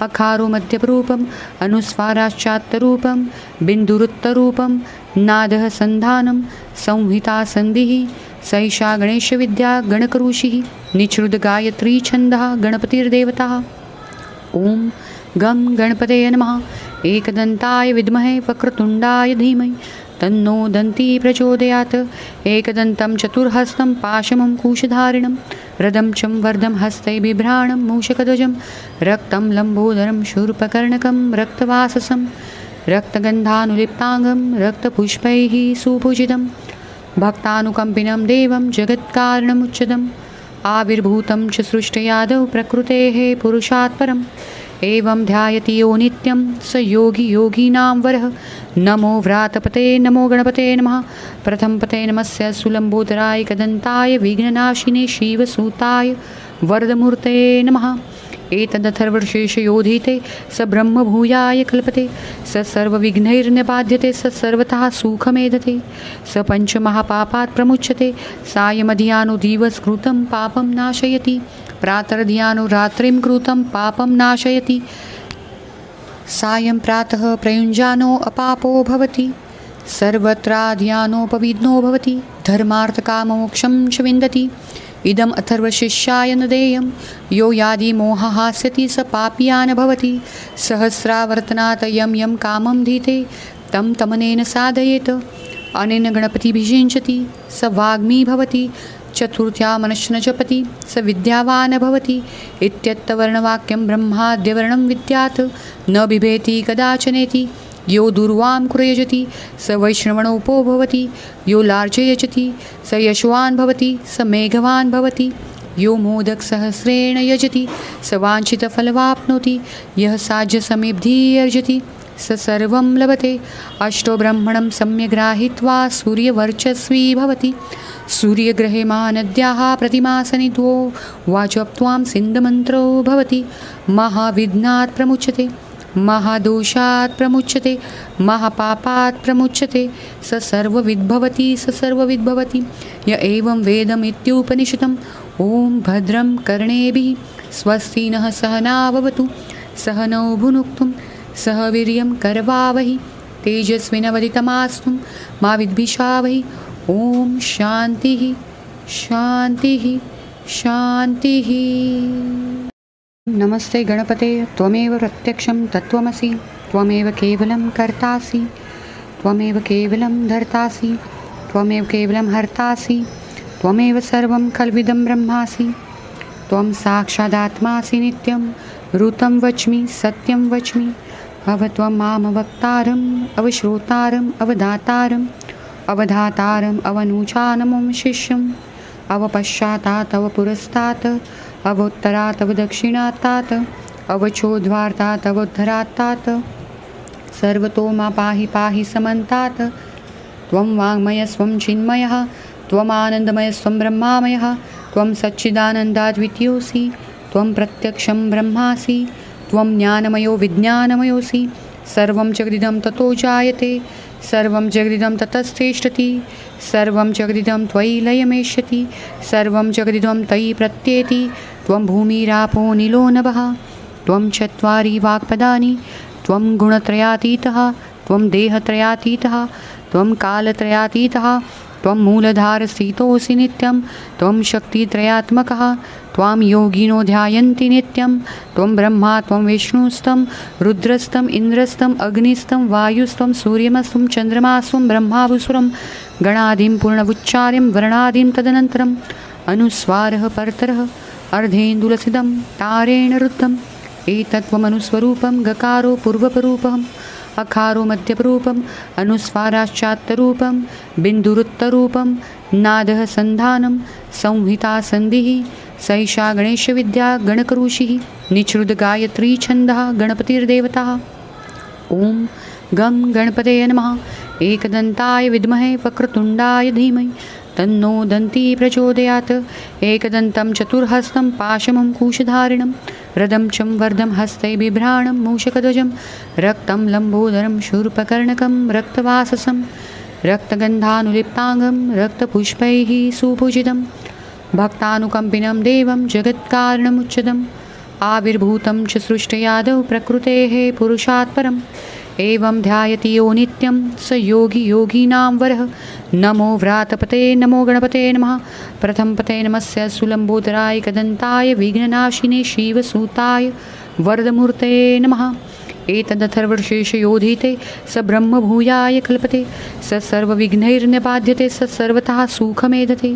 अकारो मध्यपरूपम् अनुस्वाराश्चात्तरूपं बिन्दुरुत्तरूपं नादः सन्धानं संहिता सन्धिः सैषा गणेशविद्या गणकऋषिः निःश्रुतगायत्री छन्दः गणपतिर्देवता। ॐ गं गणपतये नमः। एकदन्ताय विद्महे वक्रतुण्डाय धीमहि तन्नो दन्ती प्रचोदयात्। एकदन्तं चतुर्हस्तं पाशमं कुशधारिणं रदं चं वर्धं हस्ते बिभ्राणं मूषकध्वजं रक्तं लम्बोदरं शूर्पकर्णकं रक्तवाससं रक्तगन्धानुलिप्ताङ्गं रक्तपुष्पैः सुपूजितं भक्तानुकम्पिनं देवं जगत्कारणमुच्चदम् आविर्भूतं च सृष्टयादौ प्रकृतेः पुरुषात् परम् एवं ध्यायति यो नित्यं स योगी योगीनां वरः। नमो व्रातपते नमो गणपते नमः। प्रथमपते नमस्य सुलम्बोदराय कदन्ताय विघ्ननाशिने शिवसूताय वरदमूर्ते नमः। एतदथर्वशीर्षयोधीते स ब्रह्मभूयाय कल्पते स सर्वविघ्नैर्निबाध्यते स सर्वतः सुखमेधते स पञ्चमहापापात् प्रमुच्यते सायमधियानो दिवसकृतं पापं नाशयति प्रातर्धियानो रात्रिं कृतं पापं नाशयति सायं प्रातः प्रयुञ्जानो अपापो भवति सर्वत्राध्यानोपविघ्नो भवति धर्मार्थकाममोक्षं च विन्दति इदम् अथर्वशिष्याय न देयं यो यादि मोहहास्यति स पापीयान् भवति सहस्रावर्तनात् यं यं कामं धीते तं तमनेन साधयेत् अनेन गणपतिभिषिञ्चति स वाग्मी भवति चतुर्थ्यामनश्न जपति स विद्यावान् भवति इत्यत्तवर्णवाक्यं ब्रह्माद्यवर्णं विद्यात् न बिभेति कदाचनेति यो दुर्वां कुरयजति स वैष्णवणोपो भवति यो लार्जयजति स यशवान् भवति स मेघवान् भवति यो मोदकसहस्रेण यजति स वाञ्छितफलवाप्नोति यः साज्यसमेब्धिः अर्जति स सर्वं लभते अष्टो ब्रह्मणं सम्यग्राहीत्वा सूर्यवर्चस्वी भवति सूर्यग्रहे महानद्याः प्रतिमासनिद्वो वाचप्त्वां सिन्धमन्त्रो भवति महाविघ्नात् प्रमुच्यते महादोषात् प्रमुच्यते महापापात् प्रमुच्यते स सर्वविद्भवति स सर्वविद्भवति य एवं वेदमित्युपनिषदम् ॐ भद्रं कर्णेभिः स्वस्ति नः सहना भवतु सह नौ भुनक्तुं सह वीर्यं करवावहि तेजस्विनवदितमास्तु मा विद्विषावहि ॐ शान्तिः शान्तिः शान्तिः। नमस्ते गणपते त्वमेव प्रत्यक्षं तत्त्वमसि त्वमेव केवलं कर्तासि त्वमेव केवलं धर्तासि त्वमेव केवलं हर्तासि त्वमेव सर्वं खल्विदं ब्रह्मासि त्वं साक्षादात्मासि नित्यं ऋतं वच्मि सत्यं वच्मि अवत्वं मामवक्तारम् अवश्रोतारम् अवधातारम् अवधातारम् अवनुचानमं शिष्यम् अवपश्चातात् अवपुरस्तात् अवोत्तरात् अवदक्षिणात्तात् अवचोद्वार्तात् अवोद्धरात्तात् सर्वतो मा पाहि पाहि समन्तात् त्वं वाङ्मयस्त्वं चिन्मयः त्वमानन्दमयस्त्वं ब्रह्मामयः त्वं सच्चिदानन्दाद्वितीयोऽसि त्वं प्रत्यक्षं ब्रह्मासि त्वं ज्ञानमयो विज्ञानमयोऽसि सर्वं जगदिदं ततो जायते सर्वं जगदिदं ततस्तिष्ठति सर्वं जगदिदं त्वयि लयमेष्यति सर्वं जगदिदं तयि प्रत्येति त्वं भूमिरापो निलो नभः त्वं चत्वारि वाक्पदानि त्वं गुणत्रयातीतः त्वं देहत्रयातीतः त्वं कालत्रयातीतः त्वं मूलधारस्थितोऽसि नित्यं त्वं शक्तित्रयात्मकः त्वां योगिनो ध्यायन्ति नित्यं त्वं ब्रह्मा त्वं विष्णुस्तं रुद्रस्तं इन्द्रस्तं अग्निस्तं वायुस्तं सूर्यमस्तं चन्द्रमास्तं ब्रह्मावसुरं गणादिं पूर्णवुच्चार्यं वर्णादिं तदनन्तरम् अनुस्वारः परतरः अर्धेन्दुलसिदं तारेण रुद्धम् एतत्त्वमनुस्वरूपं गकारो पूर्वपरूपम् अकारो मध्यपरूपम् अनुस्वाराश्चात्तरूपं बिन्दुरुत्तरूपं नादः सन्धानं संहिता सन्धिः सैषा गणेशविद्या गणकरुषिः निचृद्गायत्री छन्दः गणपतिर्देवता। ॐ गं गणपतये नमः। एकदन्ताय विद्महे वक्रतुण्डाय धीमहि तन्नो दन्ती प्रचोदयात्। एकदन्तं चतुर्हस्तं पाशमं कुशधारिणं रदं चं वर्धं हस्ते बिभ्राणं मूषकध्वजं रक्तं लम्बोदरं शूर्पकर्णकं रक्तवाससं रक्तगन्धानुलिप्ताङ्गं रक्तपुष्पैः सुपूजितं भक्तानुकम्पिनं देवं जगत्कारणमुच्चदम् आविर्भूतं च सृष्टयादौ प्रकृतेः पुरुषात् परम् एवं ध्यायति यो नित्यं स योगी योगीनां वरः। नमो व्रातपते नमो गणपते नमः। प्रथमपते नमस्य सुलम्बोदराय कदन्ताय विघ्ननाशिने शिवसूताय वरदमूर्ते नमः। एतदथर्वशीर्षयोधीते स ब्रह्मभूयाय कल्पते स सर्वविघ्नैर्निबाध्यते स सर्वतः सुखमेधते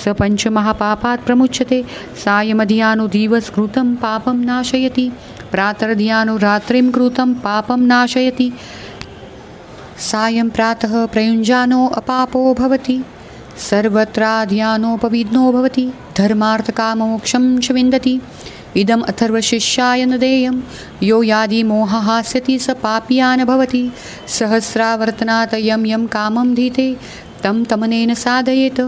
स पञ्चमहापापात् प्रमुच्यते सायमधियानो दिवसकृतं पापं नाशयति प्रातर्धियानो रात्रिं कृतं पापं नाशयति सायं प्रातः प्रयुञ्जानो अपापो भवति सर्वत्राध्यानोपविघ्नो भवति धर्मार्थकाममोक्षं च विन्दति इदम् अथर्वशिष्याय न देयं यो यादि मोहहास्यति स पापीयान् भवति सहस्रावर्तनात् यं यं कामं धीते तं तमनेन साधयेत्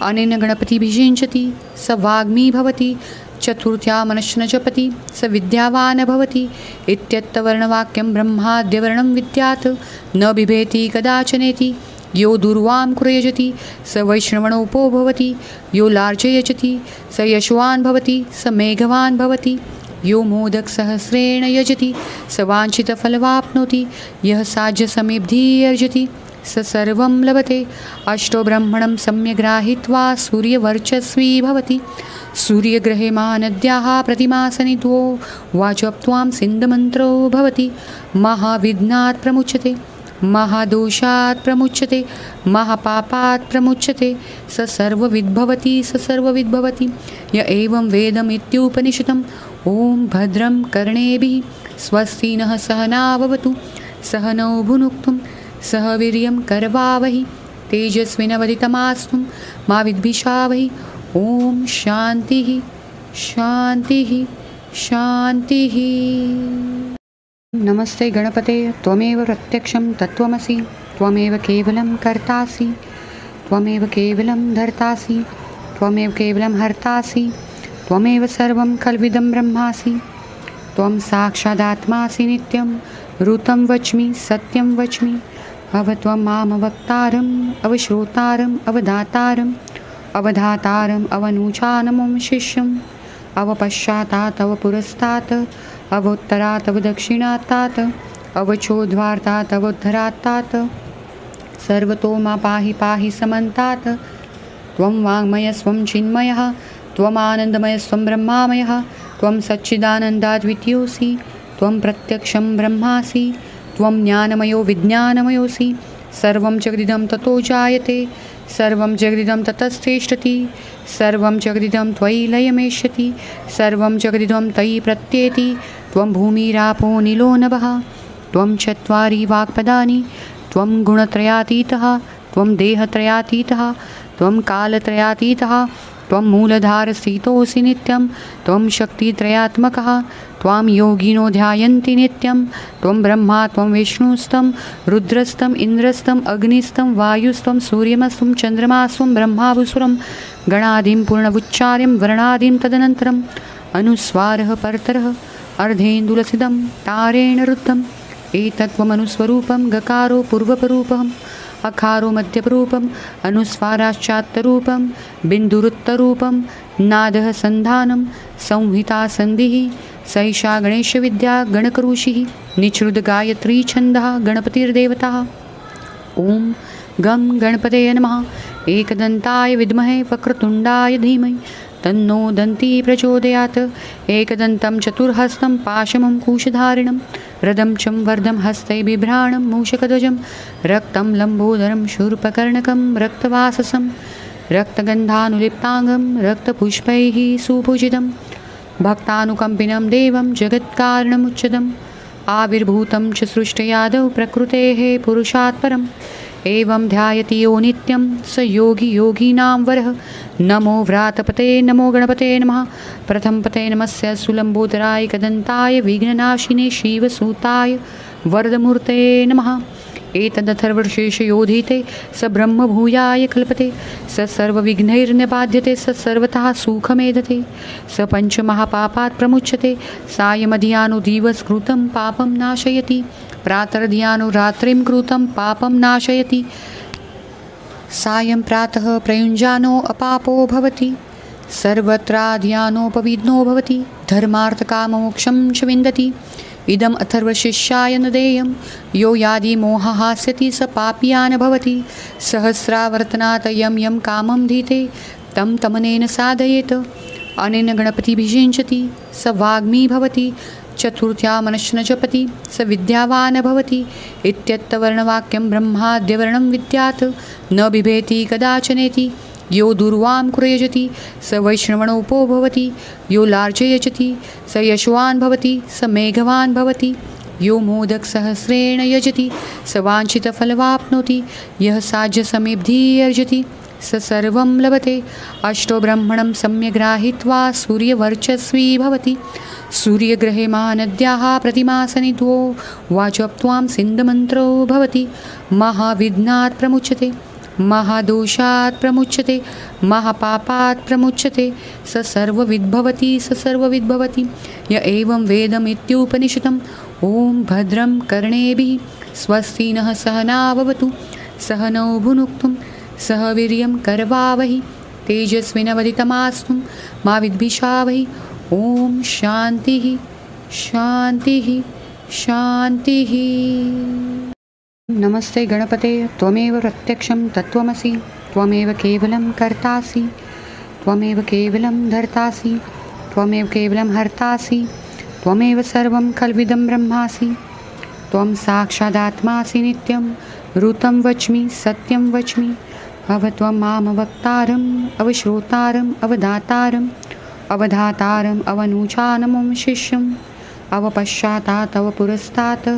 अनेन गणपतिभिषिञ्चति स वाग्मी भवति चतुर्थ्या मनश्च न जपति स विद्यावान् भवति इत्यत्तवर्णवाक्यं ब्रह्माद्यवर्णं विद्यात् न बिभेति कदाचनेति यो दुर्वां कुरयजति स वैष्णवणोपो भवति यो लार्जयजति स यशवान् भवति स मेघवान् भवति यो मोदकसहस्रेण यजति स वाञ्छितफलवाप्नोति यः साज्यसमेब्धि अर्जति स सर्वं लभते अष्टो ब्रह्मणं सम्यग्राहीत्वा सूर्यवर्चस्वी भवति सूर्यग्रहे महानद्याः प्रतिमासनित्वो वाचप्त्वां सिन्धमन्त्रो भवति महाविघ्नात् प्रमुच्यते महादोषात् प्रमुच्यते महापापात् प्रमुच्यते स सर्वविद्भवति स सर्वविद्भवति य एवं वेदमित्युपनिषदम् ॐ भद्रं कर्णेभिः स्वस्ति नः सहना भवतु सह नौ भुनक्तुं सह वीर्यं करवावहि तेजस्विनवदितमास्तु मा विद्विषावहि ॐ शान्तिः शान्तिः शान्तिः। नमस्ते गणपते त्वमेव प्रत्यक्षं तत्त्वमसि त्वमेव केवलं कर्तासि त्वमेव केवलं धर्तासि त्वमेव केवलं हर्तासि त्वमेव सर्वं खल्विदं ब्रह्मासि त्वं साक्षादात्मासि नित्यं ऋतं वच्मि सत्यं वच्मि अवत्वं मामवक्तारम् अवश्रोतारम् अवधातारम् अवधातारम् अवनूचानमं शिष्यम् अवपश्चातात् अवपुरस्तात् अवोत्तरात् अवदक्षिणात्तात् अवचोद्वार्तात् अवोद्धरात्तात् सर्वतो मा पाहि पाहि समन्तात् त्वं वाङ्मयस्त्वं चिन्मयः त्वमानन्दमयस्त्वं ब्रह्मामयः त्वं सच्चिदानन्दाद्वितीयोऽसि त्वं प्रत्यक्षं ब्रह्मासि त्वं ज्ञानमयो विज्ञानमयोऽसि सर्वं जगदिदं ततो जायते सर्वं जगदिदं ततस्तिष्ठति सर्वं जगदिदं त्वयि लयमेष्यति सर्वं जगदिदं तयि प्रत्येति त्वं भूमिरापो निलो नभः त्वं चत्वारि वाक्पदानि त्वं गुणत्रयातीतः त्वं देहत्रयातीतः त्वं कालत्रयातीतः त्वं मूलधारस्थितोऽसि नित्यं त्वं शक्तित्रयात्मकः त्वां योगिनो ध्यायन्ति नित्यं त्वं ब्रह्मा त्वं विष्णुस्तं रुद्रस्तं इन्द्रस्तं अग्निस्तं वायुस्तं सूर्यमस्तं चन्द्रमास्तं ब्रह्मावसुरं गणादिं पूर्णमुच्चार्यं वर्णादिं तदनन्तरम् अनुस्वारः परतरः अर्धेन्दुलसिदं तारेण रुद्धम् एतत्त्वमनुस्वरूपं गकारो पूर्वपरूपम् अकारो मध्यपरूपम् अनुस्वाराश्चात्तरूपं बिन्दुरुत्तरूपं नादः सन्धानं संहिता सन्धिः सैषा गणेशविद्या गणकऋषिः निःश्रुतगायत्री छन्दः गणपतिर्देवता ॐ गं गणपतये नमः एकदन्ताय विद्महे वक्रतुण्डाय धीमहि तन्नो दन्ती प्रचोदयात् एकदन्तं चतुर्हस्तं पाशमं कुशधारिणं रदं चं वर्धं हस्ते बिभ्राणं मूषकध्वजं रक्तं लम्बोदरं शूर्पकर्णकं रक्तवाससं रक्तगन्धानुलिप्ताङ्गं रक्तपुष्पैः सुपूजितं भक्तानुकम्पिनं देवं जगत्कारणमुच्चदम् आविर्भूतं च सृष्टयादौ प्रकृतेः पुरुषात् परम् एवं ध्यायति यो नित्यं स योगी योगीनां वरः नमो व्रातपते नमो गणपते नमः प्रथमपते नमस्य सुलम्बोदराय कदन्ताय विघ्ननाशिने शिवसूताय वरदमूर्ते नमः एतदथर्वशीर्षयोधीते स ब्रह्मभूयाय कल्पते स सर्वविघ्नैर्निबाध्यते स सर्वतः सुखमेधते स पञ्चमहापापात् प्रमुच्यते सायमधियानो दिवसकृतं पापं नाशयति प्रातर्धियानो रात्रिं कृतं पापं नाशयति सायं प्रातः प्रयुञ्जानो अपापो भवति सर्वत्राधियानोपविघ्नो भवति धर्मार्थकाममोक्षं च विन्दति इदम् अथर्वशिष्याय न देयं यो यादि मोहहास्यति स पापीयान् भवति सहस्रावर्तनात् यं यं कामं धीते तं तमनेन साधयेत् अनेन गणपतिभिषिञ्चति स वाग्मी भवति चतुर्थ्या मनश्न जपति स विद्यावान् भवति इत्यत्तवर्णवाक्यं ब्रह्माद्यवर्णं विद्यात् न बिभेति कदाचनेति यो दुर्वां कुर्यजति स वैष्णवणोपो भवति यो लार्जयजति स यशवान् भवति स मेघवान् भवति यो मोदकसहस्रेण यजति स वाञ्छितफलवाप्नोति यः साज्यसमेब्धिः अर्जति स सर्वं लभते अष्टो ब्रह्मणं सम्यग्राहीत्वा सूर्यवर्चस्वी भवति सूर्यग्रहे महानद्याः प्रतिमासनिध्वो वाचप्त्वां सिन्धमन्त्रो भवति महाविघ्नात् प्रमुच्यते महादोषात् प्रमुच्यते महापापात् प्रमुच्यते स सर्वविद्भवति स सर्वविद्भवति य एवं वेदमित्युपनिषदम् ॐ भद्रं कर्णेभिः स्वस्ति नः सहना भवतु सह नौ भुनुक्तुं सह वीर्यं करवावहि तेजस्विनवदितमास्तु मा विद्विषावहि ॐ शान्तिः शान्तिः शान्तिः। नमस्ते गणपते त्वमेव प्रत्यक्षं तत्त्वमसि त्वमेव केवलं कर्तासि त्वमेव केवलं धर्तासि त्वमेव केवलं हर्तासि त्वमेव सर्वं खल्विदं ब्रह्मासि त्वं साक्षादात्मासि नित्यं ऋतं वच्मि सत्यं वच्मि अवत्वं मामवक्तारम् अवश्रोतारम् अवधातारम् अवधातारम् अवनूचानमं शिष्यम् अवपश्चातात् अवपुरस्तात्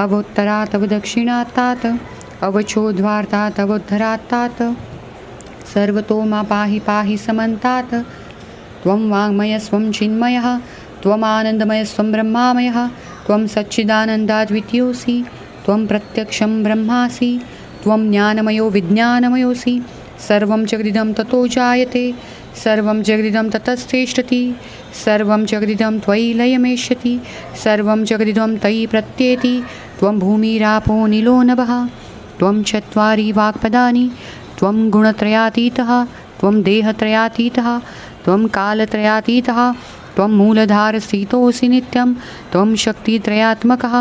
अवोत्तरात् अवदक्षिणात्तात् अवचोद्वार्तात् अवोद्धरात्तात् सर्वतो मा पाहि पाहि समन्तात् त्वं वाङ्मयस्त्वं चिन्मयः त्वमानन्दमयस्त्वं ब्रह्मामयः त्वं सच्चिदानन्दाद्वितीयोऽसि त्वं प्रत्यक्षं ब्रह्मासि त्वं ज्ञानमयो विज्ञानमयोऽसि सर्वं जगदिदं ततो जायते सर्वं जगदिदं ततस्तिष्ठति सर्वं जगदिदं त्वयि लयमेष्यति सर्वं जगदिदं तयि प्रत्येति त्वं भूमिरापो निलो नभः त्वं चत्वारि वाक्पदानि त्वं गुणत्रयातीतः त्वं देहत्रयातीतः त्वं कालत्रयातीतः त्वं मूलधारस्थितोऽसि नित्यं त्वं शक्तित्रयात्मकः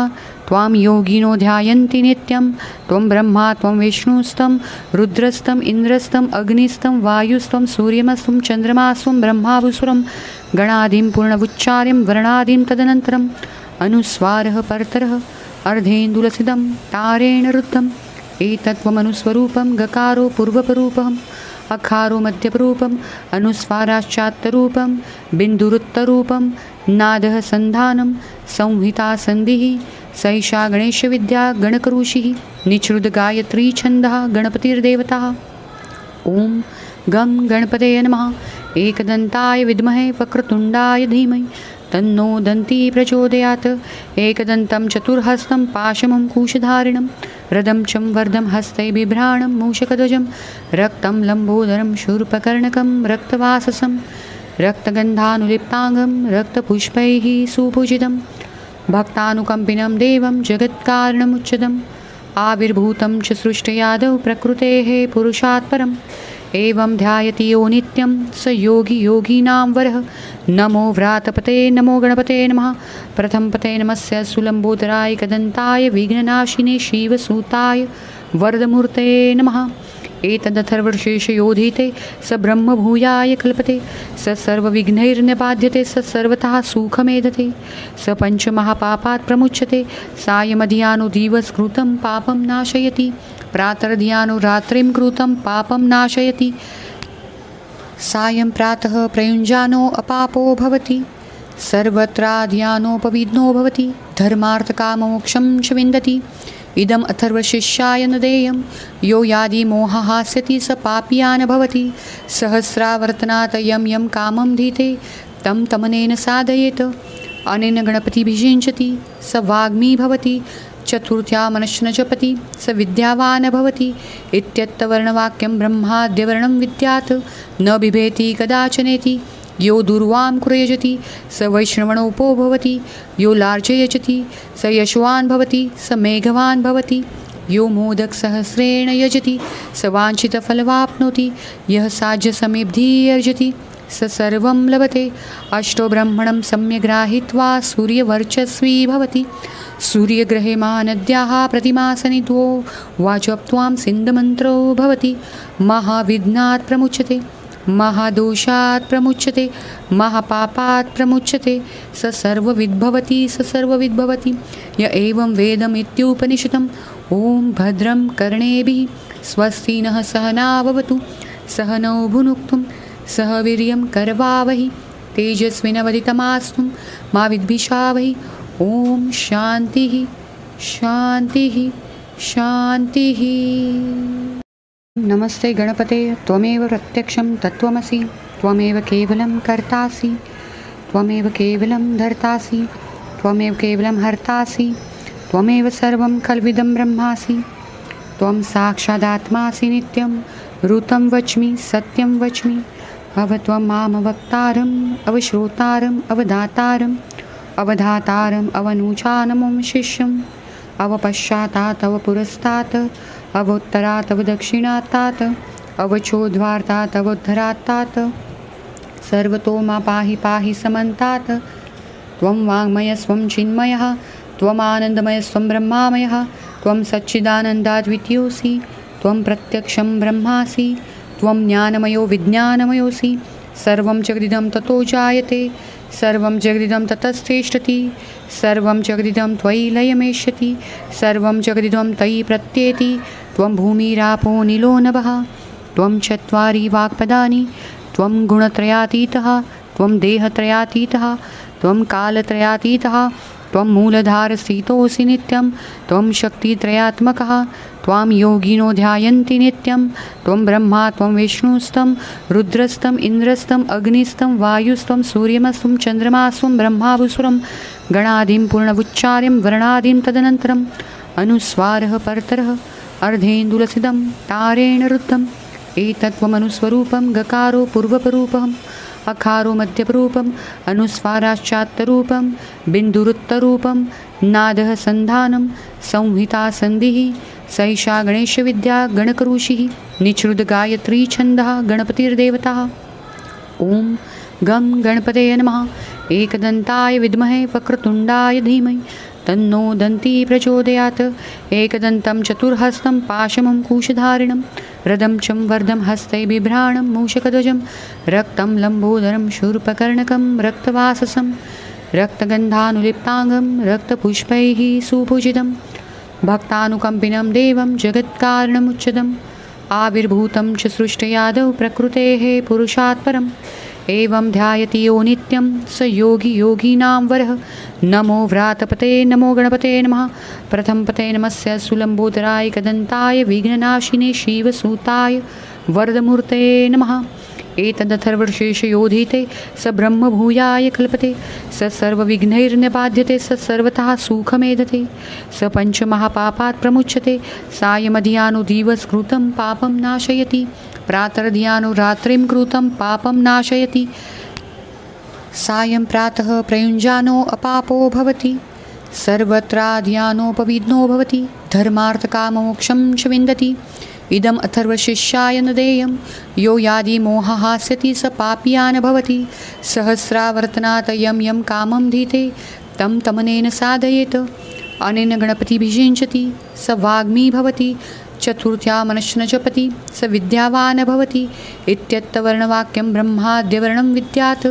त्वां योगिनो ध्यायन्ति नित्यं त्वं ब्रह्मा त्वं विष्णुस्तं रुद्रस्तं इन्द्रस्तं अग्निस्तं वायुस्तं सूर्यमस्तं चन्द्रमास्तं ब्रह्मावसुरं गणादिं पूर्णवुच्चार्यं वर्णादिं तदनन्तरम् अनुस्वारः परतरः अर्धेन्दुलसितं तारेण रुद्धम् एतत्त्वमनुस्वरूपं गकारो पूर्वपरूपम् अकारो मध्यपरूपम् अनुस्वाराश्चात्तरूपं बिन्दुरुत्तरूपं नादः सन्धानं संहिता सन्धिः सैषा गणेशविद्या गणकऋषिः निःश्रुतगायत्री छन्दः गणपतिर्देवता ॐ गं गणपतये नमः एकदन्ताय विद्महे वक्रतुण्डाय धीमहि तन्नो दन्ती प्रचोदयात् एकदन्तं चतुर्हस्तं पाशमं कुशधारिणं रदं चं वर्धं हस्ते बिभ्राणं मूषकध्वजं रक्तं लम्बोदरं शूर्पकर्णकं रक्तवाससं रक्तगन्धानुलिप्ताङ्गं रक्तपुष्पैः सुपूजितं भक्तानुकम्पिनं देवं जगत्कारणमुच्यतम् आविर्भूतं च सृष्टयादौ प्रकृतेः पुरुषात् परम् एवं ध्यायति यो नित्यं स योगी योगीनां वरः नमो व्रातपते नमो गणपते नमः प्रथमपते नमस्य सुलम्बोदराय कदन्ताय विघ्ननाशिने शिवसूताय वरदमूर्ते नमः एतदथर्वशीर्षयोधीते स ब्रह्मभूयाय कल्पते स सर्वविघ्नैर्निबाध्यते स सर्वतः सुखमेधते स पञ्चमहापापात् प्रमुच्यते सायमधियानो दिवसकृतं पापं नाशयति प्रातर्ध्यानो रात्रिं कृतं पापं नाशयति सायं प्रातः प्रयुञ्जानो अपापो भवति सर्वत्राध्यानोपविघ्नो भवति धर्मार्थकाममोक्षं च विन्दति इदम् अथर्वशिष्याय न देयं यो यादि मोहहास्यति स पापीयान् भवति सहस्रावर्तनात् यं यं कामं धीते तं तमनेन साधयेत् अनेन गणपतिभिषिञ्चति स वाग्मी भवति चतुर्थ्या मनश्च न जपति स विद्यावान् भवति इत्यत्तवर्णवाक्यं ब्रह्माद्यवर्णं विद्यात् न बिभेति कदाचनेति यो दुर्वां कुरयजति स वैष्णवणोपो भवति यो लार्जयजति स यशवान् भवति स मेघवान् भवति यो मोदकसहस्रेण यजति स वाञ्छितफलवाप्नोति यः साज्यसमेब्धिः अर्जति स सर्वं लभते अष्टो ब्रह्मणं सम्यग्राहीत्वा सूर्यवर्चस्वी भवति सूर्यग्रहे महानद्याः प्रतिमासनित्वो वाचप्त्वां सिन्धमन्त्रो भवति महाविघ्नात् प्रमुच्यते महादोषात् प्रमुच्यते महापापात् प्रमुच्यते स सर्वविद्भवति स सर्वविद्भवति य एवं वेदमित्युपनिषदम् ॐ भद्रं कर्णेभिः स्वस्ति नः सहना भवतु सह नौ भुनक्तुं सह वीर्यं करवावहि तेजस्विनवदितमास्तु मा विद्विषावहि ॐ शान्तिः शान्तिः शान्तिः। नमस्ते गणपते त्वमेव प्रत्यक्षं तत्त्वमसि त्वमेव केवलं कर्तासि त्वमेव केवलं धर्तासि त्वमेव केवलं हर्तासि त्वमेव सर्वं खल्विदं ब्रह्मासि त्वं साक्षादात्मासि नित्यं ऋतं वच्मि सत्यं वच्मि अवत्वं मामवक्तारम् अवश्रोतारम् अवधातारम् अवधातारम् अवनूचानमं शिष्यम् अवपश्चातात् अवपुरस्तात् अवोत्तरात् अवदक्षिणात्तात् अवचोद्वार्तात् अवोद्धरात्तात् सर्वतो मा पाहि पाहि समन्तात् त्वं वाङ्मयस्त्वं चिन्मयः त्वमानन्दमयस्त्वं ब्रह्मामयः त्वं सच्चिदानन्दाद्वितीयोऽसि त्वं प्रत्यक्षं ब्रह्मासि त्वं ज्ञानमयो विज्ञानमयोऽसि सर्वं जगदिदं ततो जायते सर्वं जगदिदं ततस्तिष्ठति सर्वं जगदिदं त्वयि लयमेष्यति सर्वं जगदिदं तयि प्रत्येति त्वं भूमिरापो निलो नभः त्वं चत्वारि वाक्पदानि त्वं गुणत्रयातीतः त्वं देहत्रयातीतः त्वं कालत्रयातीतः त्वं मूलधारस्थितोऽसि नित्यं त्वं शक्तित्रयात्मकः त्वां योगिनो ध्यायन्ति नित्यं त्वं ब्रह्मा त्वं विष्णुस्तं रुद्रस्तं इन्द्रस्तं अग्निस्तं वायुस्तं सूर्यमस्तं चन्द्रमास्तं ब्रह्मावसुरं गणादिं पूर्णवुच्चार्यं वर्णादिं तदनन्तरम् अनुस्वारः परतरः अर्धेन्दुलसितं तारेण रुद्धम् एतत्त्वमनुस्वरूपं गकारो पूर्वपरूपम् अकारो मध्यपरूपम् अनुस्वाराश्चात्तरूपं बिन्दुरुत्तरूपं नादः सन्धानं संहिता सन्धिः सैषा गणेशविद्या गणकऋषिः निःसृतगायत्री छन्दः गणपतिर्देवता। ॐ गं गणपतये नमः। एकदन्ताय विद्महे वक्रतुण्डाय धीमहि तन्नो दन्ती प्रचोदयात्। एकदन्तं चतुर्हस्तं पाशमं कुशधारिणं रदं चं वर्धं हस्तै बिभ्राणं मूषकध्वजं रक्तं लम्बोदरं शूर्पकर्णकं रक्तवाससं रक्तगन्धानुलिप्ताङ्गं रक्तपुष्पैः सुपूजितं भक्तानुकम्पिनं देवं जगत्कारणमुच्चदम् आविर्भूतं च सृष्टयादौ प्रकृतेः पुरुषात् परम् एवं ध्यायति यो नित्यं स योगी योगीनां वरः। नमो व्रातपते नमो गणपते नमः। प्रथमपते नमस्य सुलम्बोदराय कदन्ताय विघ्ननाशिने शिवसूताय वरदमूर्तये नमः। एतदथर्वशीर्षयोधीते स ब्रह्मभूयाय कल्पते स सर्वविघ्नैर्निबाध्यते स सर्वतः सुखमेधते स पञ्चमहापापात् प्रमुच्यते सायमधियानो दिवसकृतं पापं नाशयति प्रातर्धियानो रात्रिं कृतं पापं नाशयति सायं प्रातः प्रयुञ्जानो अपापो भवति सर्वत्राधियानोपविघ्नो भवति धर्मार्थकाममोक्षं च विन्दति। इदम् अथर्वशिष्याय न देयं यो यादि मोहहास्यति स पापीयान् भवति सहस्रावर्तनात् यं यं कामं धीते तं तमनेन साधयेत् अनेन गणपतिभिषिञ्चति स वाग्मी भवति चतुर्थ्या मनश्च जपति स विद्यावान् भवति इत्यत्तवर्णवाक्यं ब्रह्माद्यवर्णं विद्यात्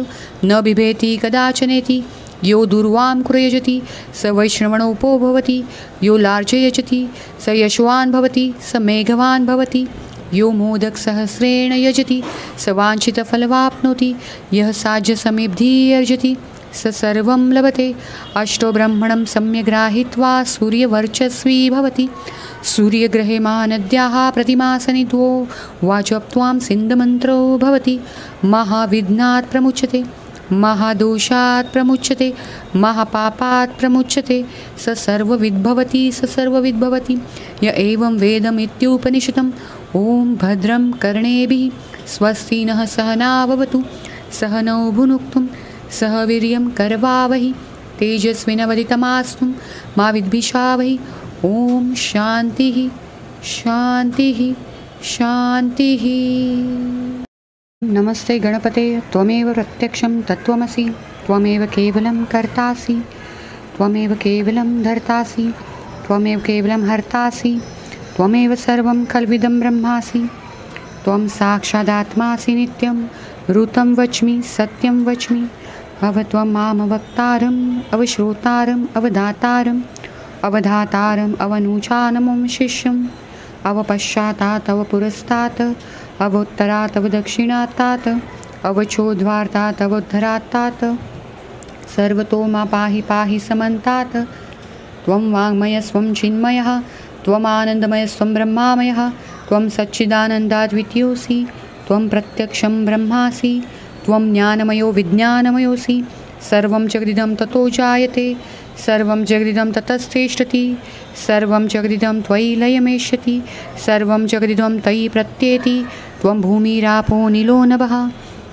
न बिभेति कदाचनेति। यो दुर्वां कुरयजति स वैष्णवणोपो भवति यो लार्जयजति स यशवान् भवति स मेघवान् भवति यो मोदकसहस्रेण यजति स वाञ्छितफलवाप्नोति यः साज्यसमेब्धिः अर्जति स सर्वं लभते। अष्टो ब्रह्मणं सम्यग्राहीत्वा सूर्यवर्चस्वी भवति सूर्यग्रहे महानद्याः प्रतिमासनिध्वो वाचप्त्वां सिन्धमन्त्रो भवति महाविघ्नात् प्रमुच्यते महादोषात् प्रमुच्यते महापापात् प्रमुच्यते स सर्वविद्भवति स सर्वविद्भवति य एवं वेदमित्युपनिषदम्। ॐ भद्रं कर्णेभिः स्वस्ति नः सहना भवतु सह नौ भुनक्तुं सह वीर्यं करवावहि तेजस्विनवदितमास्तु मा विद्विषावहि। ॐ शान्तिः शान्तिः शान्तिः। नमस्ते गणपते त्वमेव प्रत्यक्षं तत्त्वमसि त्वमेव केवलं कर्तासि त्वमेव केवलं धर्तासि त्वमेव केवलं हर्तासि त्वमेव सर्वं खल्विदं ब्रह्मासि त्वं साक्षादात्मासि नित्यं ऋतं वच्मि सत्यं वच्मि अवत्वं मामवक्तारम् अवश्रोतारम् अवधातारम् अवधातारम् अवनूचानमं शिष्यम् अवपश्चातात् अवपुरस्तात् अवोत्तरात् अवदक्षिणात्तात् अवचोद्वार्तात् अवोद्धरात्तात् सर्वतो मा पाहि पाहि समन्तात् त्वं वाङ्मयस्त्वं चिन्मयः त्वमानन्दमयस्त्वं ब्रह्मामयः त्वं सच्चिदानन्दाद्वितीयोऽसि त्वं प्रत्यक्षं ब्रह्मासि त्वं ज्ञानमयो विज्ञानमयोऽसि सर्वं जगदिदं ततो जायते सर्वं जगदिदं ततस्तिष्ठति सर्वं जगदिदं त्वयि लयमेष्यति सर्वं जगदिदं तयि प्रत्येति त्वं भूमिरापो निलो नभः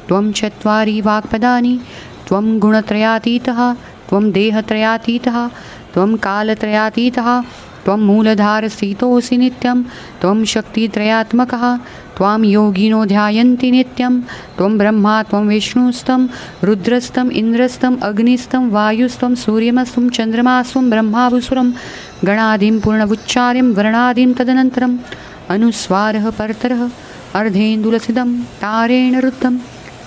त्वं चत्वारि वाक्पदानि त्वं गुणत्रयातीतः त्वं देहत्रयातीतः त्वं कालत्रयातीतः त्वं मूलधारस्थितोऽसि नित्यं त्वं शक्तित्रयात्मकः त्वां योगिनो ध्यायन्ति नित्यं त्वं ब्रह्मा त्वं विष्णुस्तं रुद्रस्तं इन्द्रस्तं अग्निस्तं वायुस्तं सूर्यमस्तं चन्द्रमास्तं ब्रह्मावसुरं गणादिं पूर्णवुच्चार्यं वर्णादिं तदनन्तरम् अनुस्वारः परतरः अर्धेन्दुलसिदं तारेण रुद्धम्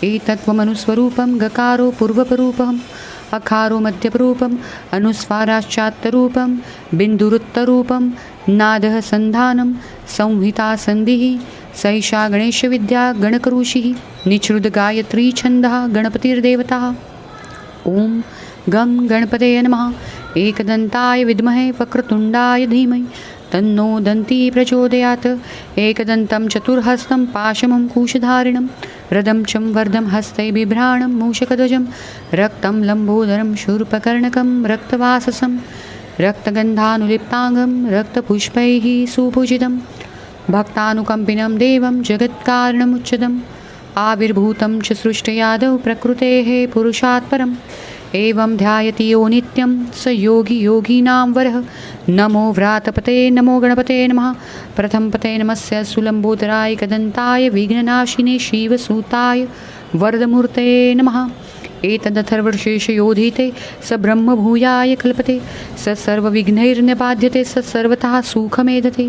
एतत्त्वमनुस्वरूपं गकारो पूर्वपरूपम् अकारो मध्यपरूपम् अनुस्वाराश्चात्तरूपं बिन्दुरुत्तरूपं नादः सन्धानं संहिता सन्धिः सैषा गणेशविद्या गणकऋषिः निःसृतगायत्री छन्दः गणपतिर्देवता। ॐ गं गणपतये नमः। एकदन्ताय विद्महे वक्रतुण्डाय धीमहि तन्नो दन्ती प्रचोदयात्। एकदन्तं चतुर्हस्तं पाशमं कुशधारिणं रदं चं वर्धं हस्तै बिभ्राणं मूषकध्वजं रक्तं लम्बोदरं शूर्पकर्णकं रक्तवाससं रक्तगन्धानुलिप्ताङ्गं रक्तपुष्पैः सुपूजितं भक्तानुकम्पिनं देवं जगत्कारणमुच्चदम् आविर्भूतं च सृष्टयादौ प्रकृतेः पुरुषात् परम् एवं ध्यायति यो नित्यं स योगी योगीनां वरः नमो व्रातपते नमो गणपते नमः प्रथमपते नमस्य सुलम्बोदराय कदन्ताय विघ्ननाशिने शिवसूताय वरदमूर्ते नमः एतदथर्वशीर्षयोधीते स ब्रह्मभूयाय कल्पते स सर्वविघ्नैर्निबाध्यते स सर्वतः सुखमेधते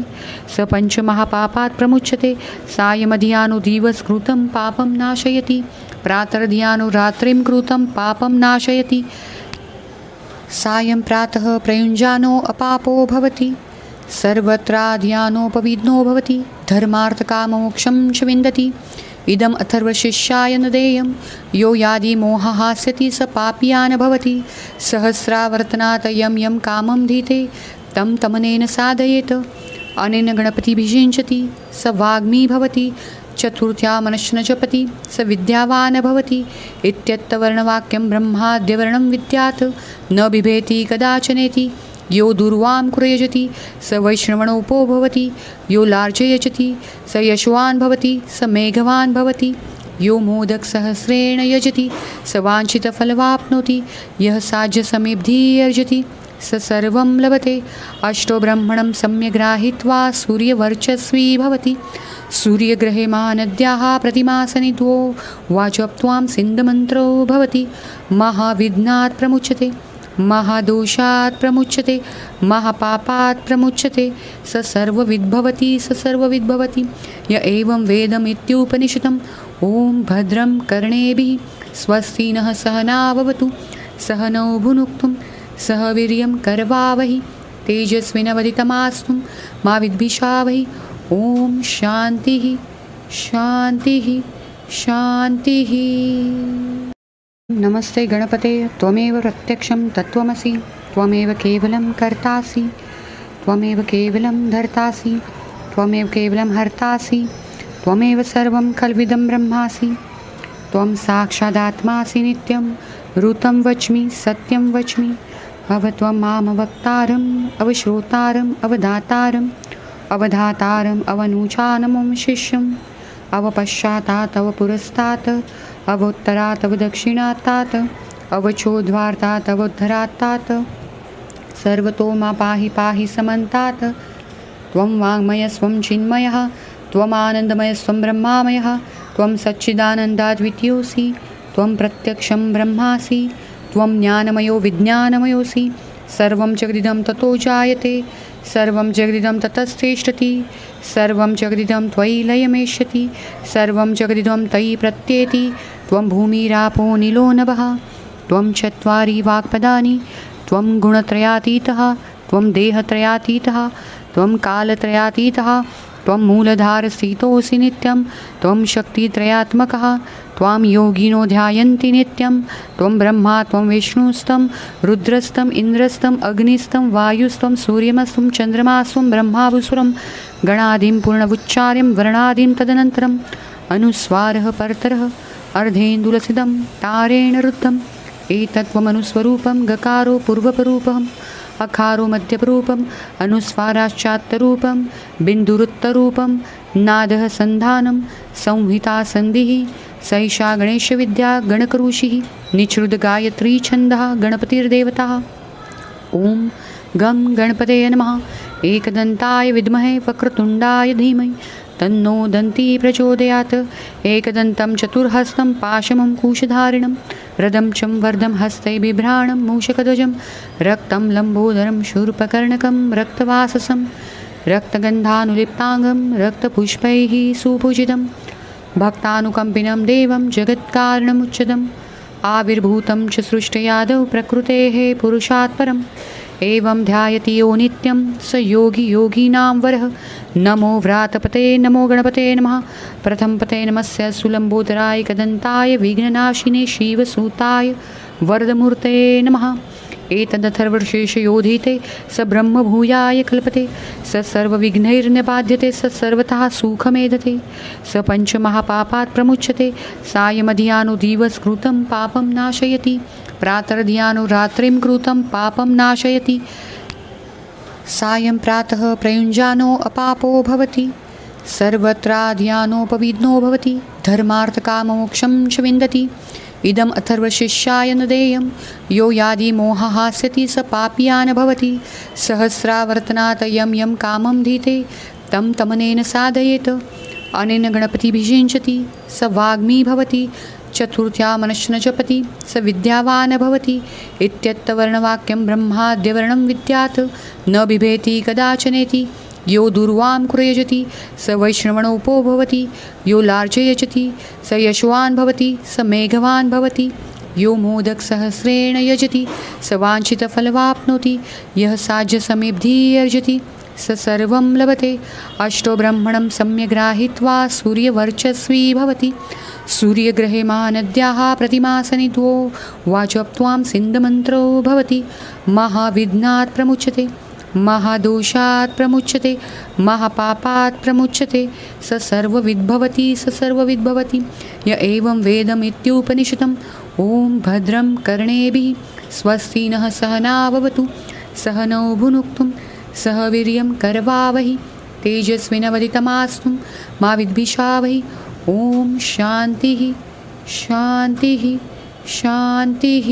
स पञ्चमहापापात् प्रमुच्यते सायमधियानो दिवसकृतं पापं नाशयति प्रातर्धियानो रात्रिं कृतं पापं नाशयति सायं प्रातः प्रयुञ्जानो अपापो भवति सर्वत्राधियानोपविघ्नो भवति धर्मार्थकाममोक्षं च विन्दति इदम् अथर्वशिष्याय न देयं यो यादि मोहहास्यति स पापीयान भवति सहस्रावर्तनात् यं यं कामं धीते तं तमनेन साधयेत् अनेन गणपतिभिषिञ्चति स वाग्मी भवति चतुर्थ्या मनश्च जपति स विद्यावान् भवति इत्यत्तवर्णवाक्यं ब्रह्माद्यवर्णं विद्यात् न बिभेति कदाचनेति यो दुर्वां कुरयजति स वैष्णवणोपो भवति यो लार्जयजति स यशवान् भवति स मेघवान् भवति यो मोदकसहस्रेण यजति स वाञ्छितफलवाप्नोति यः साज्यसमेब्धिः अर्जति स सर्वं लभते अष्टो ब्रह्मणं सम्यग्राहीत्वा सूर्यवर्चस्वी भवति सूर्यग्रहे महानद्याः प्रतिमासनिद्वो वाचप्त्वां सिन्धमन्त्रो भवति महाविघ्नात् प्रमुच्यते महादोषात् प्रमुच्यते महापापात् प्रमुच्यते स सर्वविद्भवति स सर्वविद्भवति य एवं वेदमित्युपनिषदम् ॐ भद्रं कर्णेभिः स्वस्ति नः सहना भवतु सह नौ भुनक्तुं सह वीर्यं करवावहि तेजस्विनवदितमास्तु मा विद्विषावहि ॐ शान्तिः शान्तिः शान्तिः। नमस्ते गणपते त्वमेव प्रत्यक्षं तत्त्वमसि त्वमेव केवलं कर्तासि त्वमेव केवलं धर्तासि त्वमेव केवलं हर्तासि त्वमेव सर्वं खल्विदं ब्रह्मासि त्वं साक्षादात्मासि नित्यं ऋतं वच्मि सत्यं वच्मि अव त्वं मामवक्तारम् अवश्रोतारम् अवधातारम् अवधातारम् अवनूचानमं शिष्यम् अवपश्चातात् अव पुरस्तात् अवोत्तरात् अव दक्षिणात्तात् अवचोद्वार्तात् अवोद्धरात्तात् सर्वतो मा पाहि पाहि समन्तात् त्वं वाङ्मयस्त्वं चिन्मयः त्वमानन्दमयस्त्वं ब्रह्मामयः त्वं सच्चिदानन्दाद्वितीयोऽसि त्वं प्रत्यक्षं ब्रह्मासि त्वं ज्ञानमयो विज्ञानमयोऽसि सर्वं जगदिदं ततो जायते सर्वं जगदिदं ततस्तिष्ठति सर्वं जगदिदं त्वयि लयमेष्यति सर्वं जगदिदं तयि प्रत्येति त्वं भूमिरापो निलो नभः त्वं चत्वारि वाक्पदानि त्वं गुणत्रयातीतः त्वं देहत्रयातीतः त्वं कालत्रयातीतः त्वं मूलधारस्थितोऽसि नित्यं त्वं शक्तित्रयात्मकः त्वां योगिनो ध्यायन्ति नित्यं त्वं ब्रह्मा त्वं विष्णुस्तं रुद्रस्तं इन्द्रस्तं अग्निस्तं वायुस्तं सूर्यमस्तं चन्द्रमास्तं ब्रह्मावसुरं गणादिं पूर्णवुच्चार्यं वर्णादिं तदनन्तरम् अनुस्वारः परतरः अर्धेन्दुलसितं तारेण रुद्धम् एतत्त्वमनुस्वरूपं गकारो पूर्वपरूपम् अकारो मध्यपरूपम् अनुस्वाराश्चात्तरूपं बिन्दुरुत्तरूपं नादः सन्धानं संहिता सन्धिः सैषा गणेशविद्या गणकऋषिः निचृतगायत्री छन्दः गणपतिर्देवता। ॐ गं गणपतये नमः। एकदन्ताय विद्महे वक्रतुण्डाय धीमहि तन्नो दन्ती प्रचोदयात्। एकदन्तं चतुर्हस्तं पाशमं कुशधारिणं रदं चं वर्धं हस्तै बिभ्राणं मूषकध्वजं रक्तं लम्बोदरं शूर्पकर्णकं रक्तवाससं रक्तगन्धानुलिप्ताङ्गं रक्तपुष्पैः सुपूजितं भक्तानुकम्पिनं देवं जगत्कारणमुच्चदम् आविर्भूतं च सृष्टयादौ प्रकृतेः पुरुषात् परम् एवं ध्यायति यो नित्यं स योगी योगीनां वरः नमो व्रातपते नमो गणपते नमः प्रथमपते नमस्य सुलम्बोदराय कदन्ताय विघ्ननाशिने शिवसूताय वरदमूर्ते नमः एतदथर्वशीर्षयोधीते स ब्रह्मभूयाय कल्पते स सर्वविघ्नैर्निबाध्यते स सर्वतः सुखमेधते स पञ्चमहापापात् प्रमुच्यते सायमधियानो दिवसकृतं पापं नाशयति प्रातर्धियानो रात्रिं कृतं पापं नाशयति सायं प्रातः प्रयुञ्जानो अपापो भवति सर्वत्राध्यानोपविघ्नो भवति धर्मार्थकाममोक्षं च विन्दति इदम् अथर्वशिष्याय न देयं यो यादि मोहहास्यति स पापीयान् भवति सहस्रावर्तनात् यं यं कामं धीते तं तमनेन साधयेत् अनेन गणपतिभिषिञ्चति स वाग्मी भवति चतुर्थ्या मनश्च न जपति स विद्यावान् भवति इत्यत्तवर्णवाक्यं ब्रह्माद्यवर्णं विद्यात् न बिभेति कदाचनेति यो दुर्वां कुरयजति स वैष्णवणोपो भवति यो लार्जयजति स यशवान् भवति स मेघवान् भवति यो मोदकसहस्रेण यजति स वाञ्छितफलवाप्नोति यः साज्यसमेब्धिर्यजति स सर्वं लभते अष्टो ब्रह्मणं सम्यग्राहीत्वा सूर्यवर्चस्वी भवति सूर्यग्रहे महानद्याः प्रतिमासनित्वो वाचप्त्वां सिन्धमन्त्रो भवति महाविघ्नात् प्रमुच्यते महादोषात् प्रमुच्यते महापापात् प्रमुच्यते स सर्वविद्भवति स सर्वविद्भवति य एवं वेदमित्युपनिषदम् ॐ भद्रं कर्णेभिः स्वस्ति नः सहना भवतु सह नौ भुनक्तुं सह वीर्यं करवावहि तेजस्विनवदितमास्तु मा विद्विषावहि ॐ शान्तिः शान्तिः शान्तिः।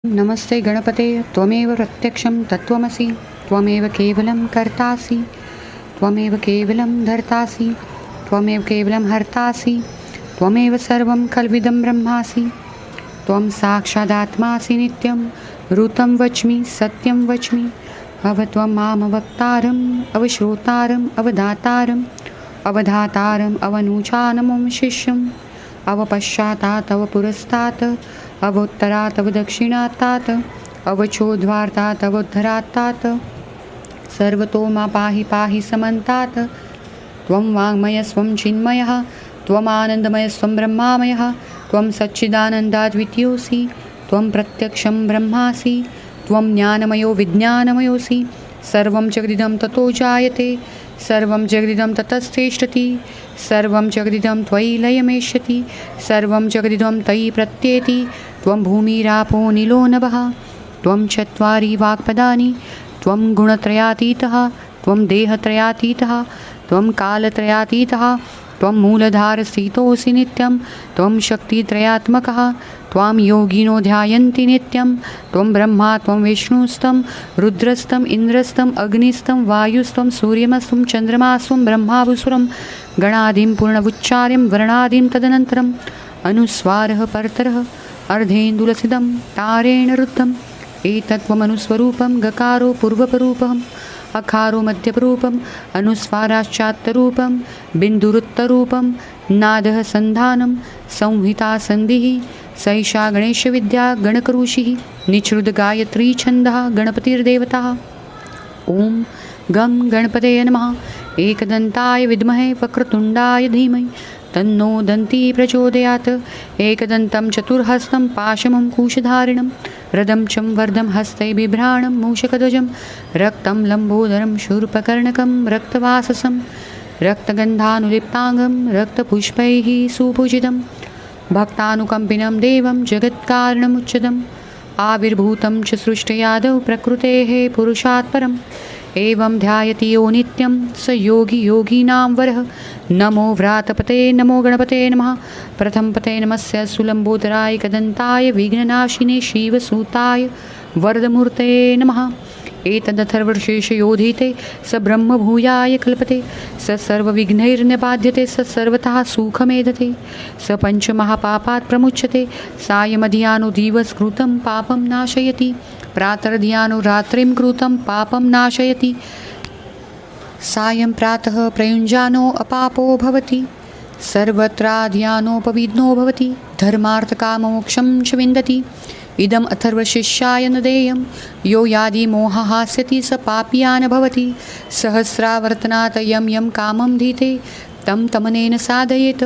नमस्ते गणपते त्वमेव प्रत्यक्षं तत्त्वमसि त्वमेव केवलं कर्तासि त्वमेव केवलं धर्तासि त्वमेव केवलं हर्तासि त्वमेव सर्वं खल्विदं ब्रह्मासि त्वं साक्षादात्मासि नित्यं ऋतं वच्मि सत्यं वच्मि अवत्वं मामवक्तारम् अवश्रोतारम् अवधातारम् अवधातारम् अवनूचानमं शिष्यम् अवपश्चातात् अवपुरस्तात् अवोत्तरात् अवदक्षिणात्तात् अवचोद्वार्तात् अवोद्धरात्तात् सर्वतो मा पाहि पाहि समन्तात् त्वं वाङ्मयस्त्वं चिन्मयः त्वमानन्दमयस्त्वं ब्रह्मामयः त्वं सच्चिदानन्दाद्वितीयोऽसि त्वं प्रत्यक्षं ब्रह्मासि त्वं ज्ञानमयो विज्ञानमयोऽसि सर्वं जगदिदं ततो जायते सर्वं जगदिदं ततस्तिष्ठति सर्वं जगदिदं त्वयि लयमेष्यति सर्वं जगदिदं तयि प्रत्येति त्वं भूमिरापो निलो नभः त्वं चत्वारि वाक्पदानि त्वं गुणत्रयातीतः त्वं देहत्रयातीतः त्वं कालत्रयातीतः त्वं मूलधारस्थितोऽसि नित्यं त्वं शक्तित्रयात्मकः त्वां योगिनो ध्यायन्ति नित्यं त्वं ब्रह्मा त्वं विष्णुस्तं रुद्रस्तं इन्द्रस्तं अग्निस्तं वायुस्तं सूर्यमस्तं चन्द्रमास्तं ब्रह्मावसुरं गणादिं पूर्णमुच्चार्यं वर्णादिं तदनन्तरम् अनुस्वारः परतरः अर्धेन्दुलसिदं तारेण रुद्धम् एतत्त्वमनुस्वरूपं गकारो पूर्वपरूपम् अकारो मध्यपरूपम् अनुस्वाराश्चात्तरूपं बिन्दुरुत्तरूपं नादः सन्धानं संहिता सन्धिः सैषा गणेशविद्या गणकऋषिः निच्छ्रुतगायत्री छन्दः गणपतिर्देवता। ॐ गं गणपतये नमः। एकदन्ताय विद्महे वक्रतुण्डाय धीमहि तन्नो दन्ती प्रचोदयात्। एकदन्तं चतुर्हस्तं पाशमङ्कुशधारिणं रदं चं वर्धं हस्ते बिभ्राणं मूषकध्वजं रक्तं लम्बोदरं शूर्पकर्णकं रक्तवाससं रक्तगन्धानुलिप्ताङ्गं रक्तपुष्पैः सुपूजितं भक्तानुकम्पिनं देवं जगत्कारणमुच्चदम् आविर्भूतं च सृष्टयादौ प्रकृतेः पुरुषात् परम् एवं ध्यायति यो नित्यं स योगी योगीनां वरः। नमो व्रातपते नमो गणपते नमः। प्रथमपते नमस्य सुलम्बोदराय कदन्ताय विघ्ननाशिने शिवसूताय वरदमूर्ते नमः। एतदथर्वशीर्षयोधीते स ब्रह्मभूयाय कल्पते स सर्वविघ्नैर्निबाध्यते स सर्वतः सुखमेधते स पञ्चमहापापात् प्रमुच्यते सायमधियानो दिवसकृतं पापं नाशयति प्रातर्धियानो रात्रिं कृतं पापं नाशयति सायं प्रातः प्रयुञ्जानो अपापो भवति सर्वत्राध्यानोपविघ्नो भवति धर्मार्थकाममोक्षं च विन्दति इदम् अथर्वशिष्याय न देयं यो यादि मोहहास्यति स पापीयान् भवति सहस्रावर्तनात् यं यं कामं धीते तं तमनेन साधयेत्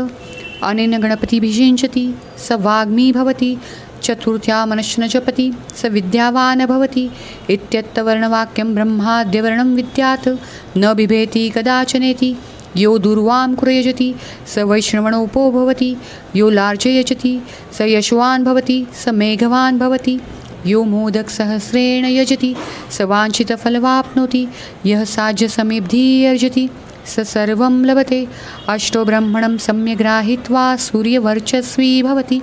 अनेन गणपतिभिषिञ्चति स वाग्मी भवति चतुर्थ्या मनश्च न जपति स विद्यावान् भवति इत्यत्तवर्णवाक्यं ब्रह्माद्यवर्णं विद्यात् न बिभेति कदाचनेति यो दुर्वां कुरयजति स वैष्णवणोपो भवति यो लार्जयजति स यशवान् भवति स मेघवान् भवति यो मोदकसहस्रेण यजति स वाञ्छितफलवाप्नोति यः साज्यसमेब्धिर्यजति स सर्वं लभते। अष्टो ब्रह्मणं सम्यग्राहीत्वा सूर्यवर्चस्वी भवति।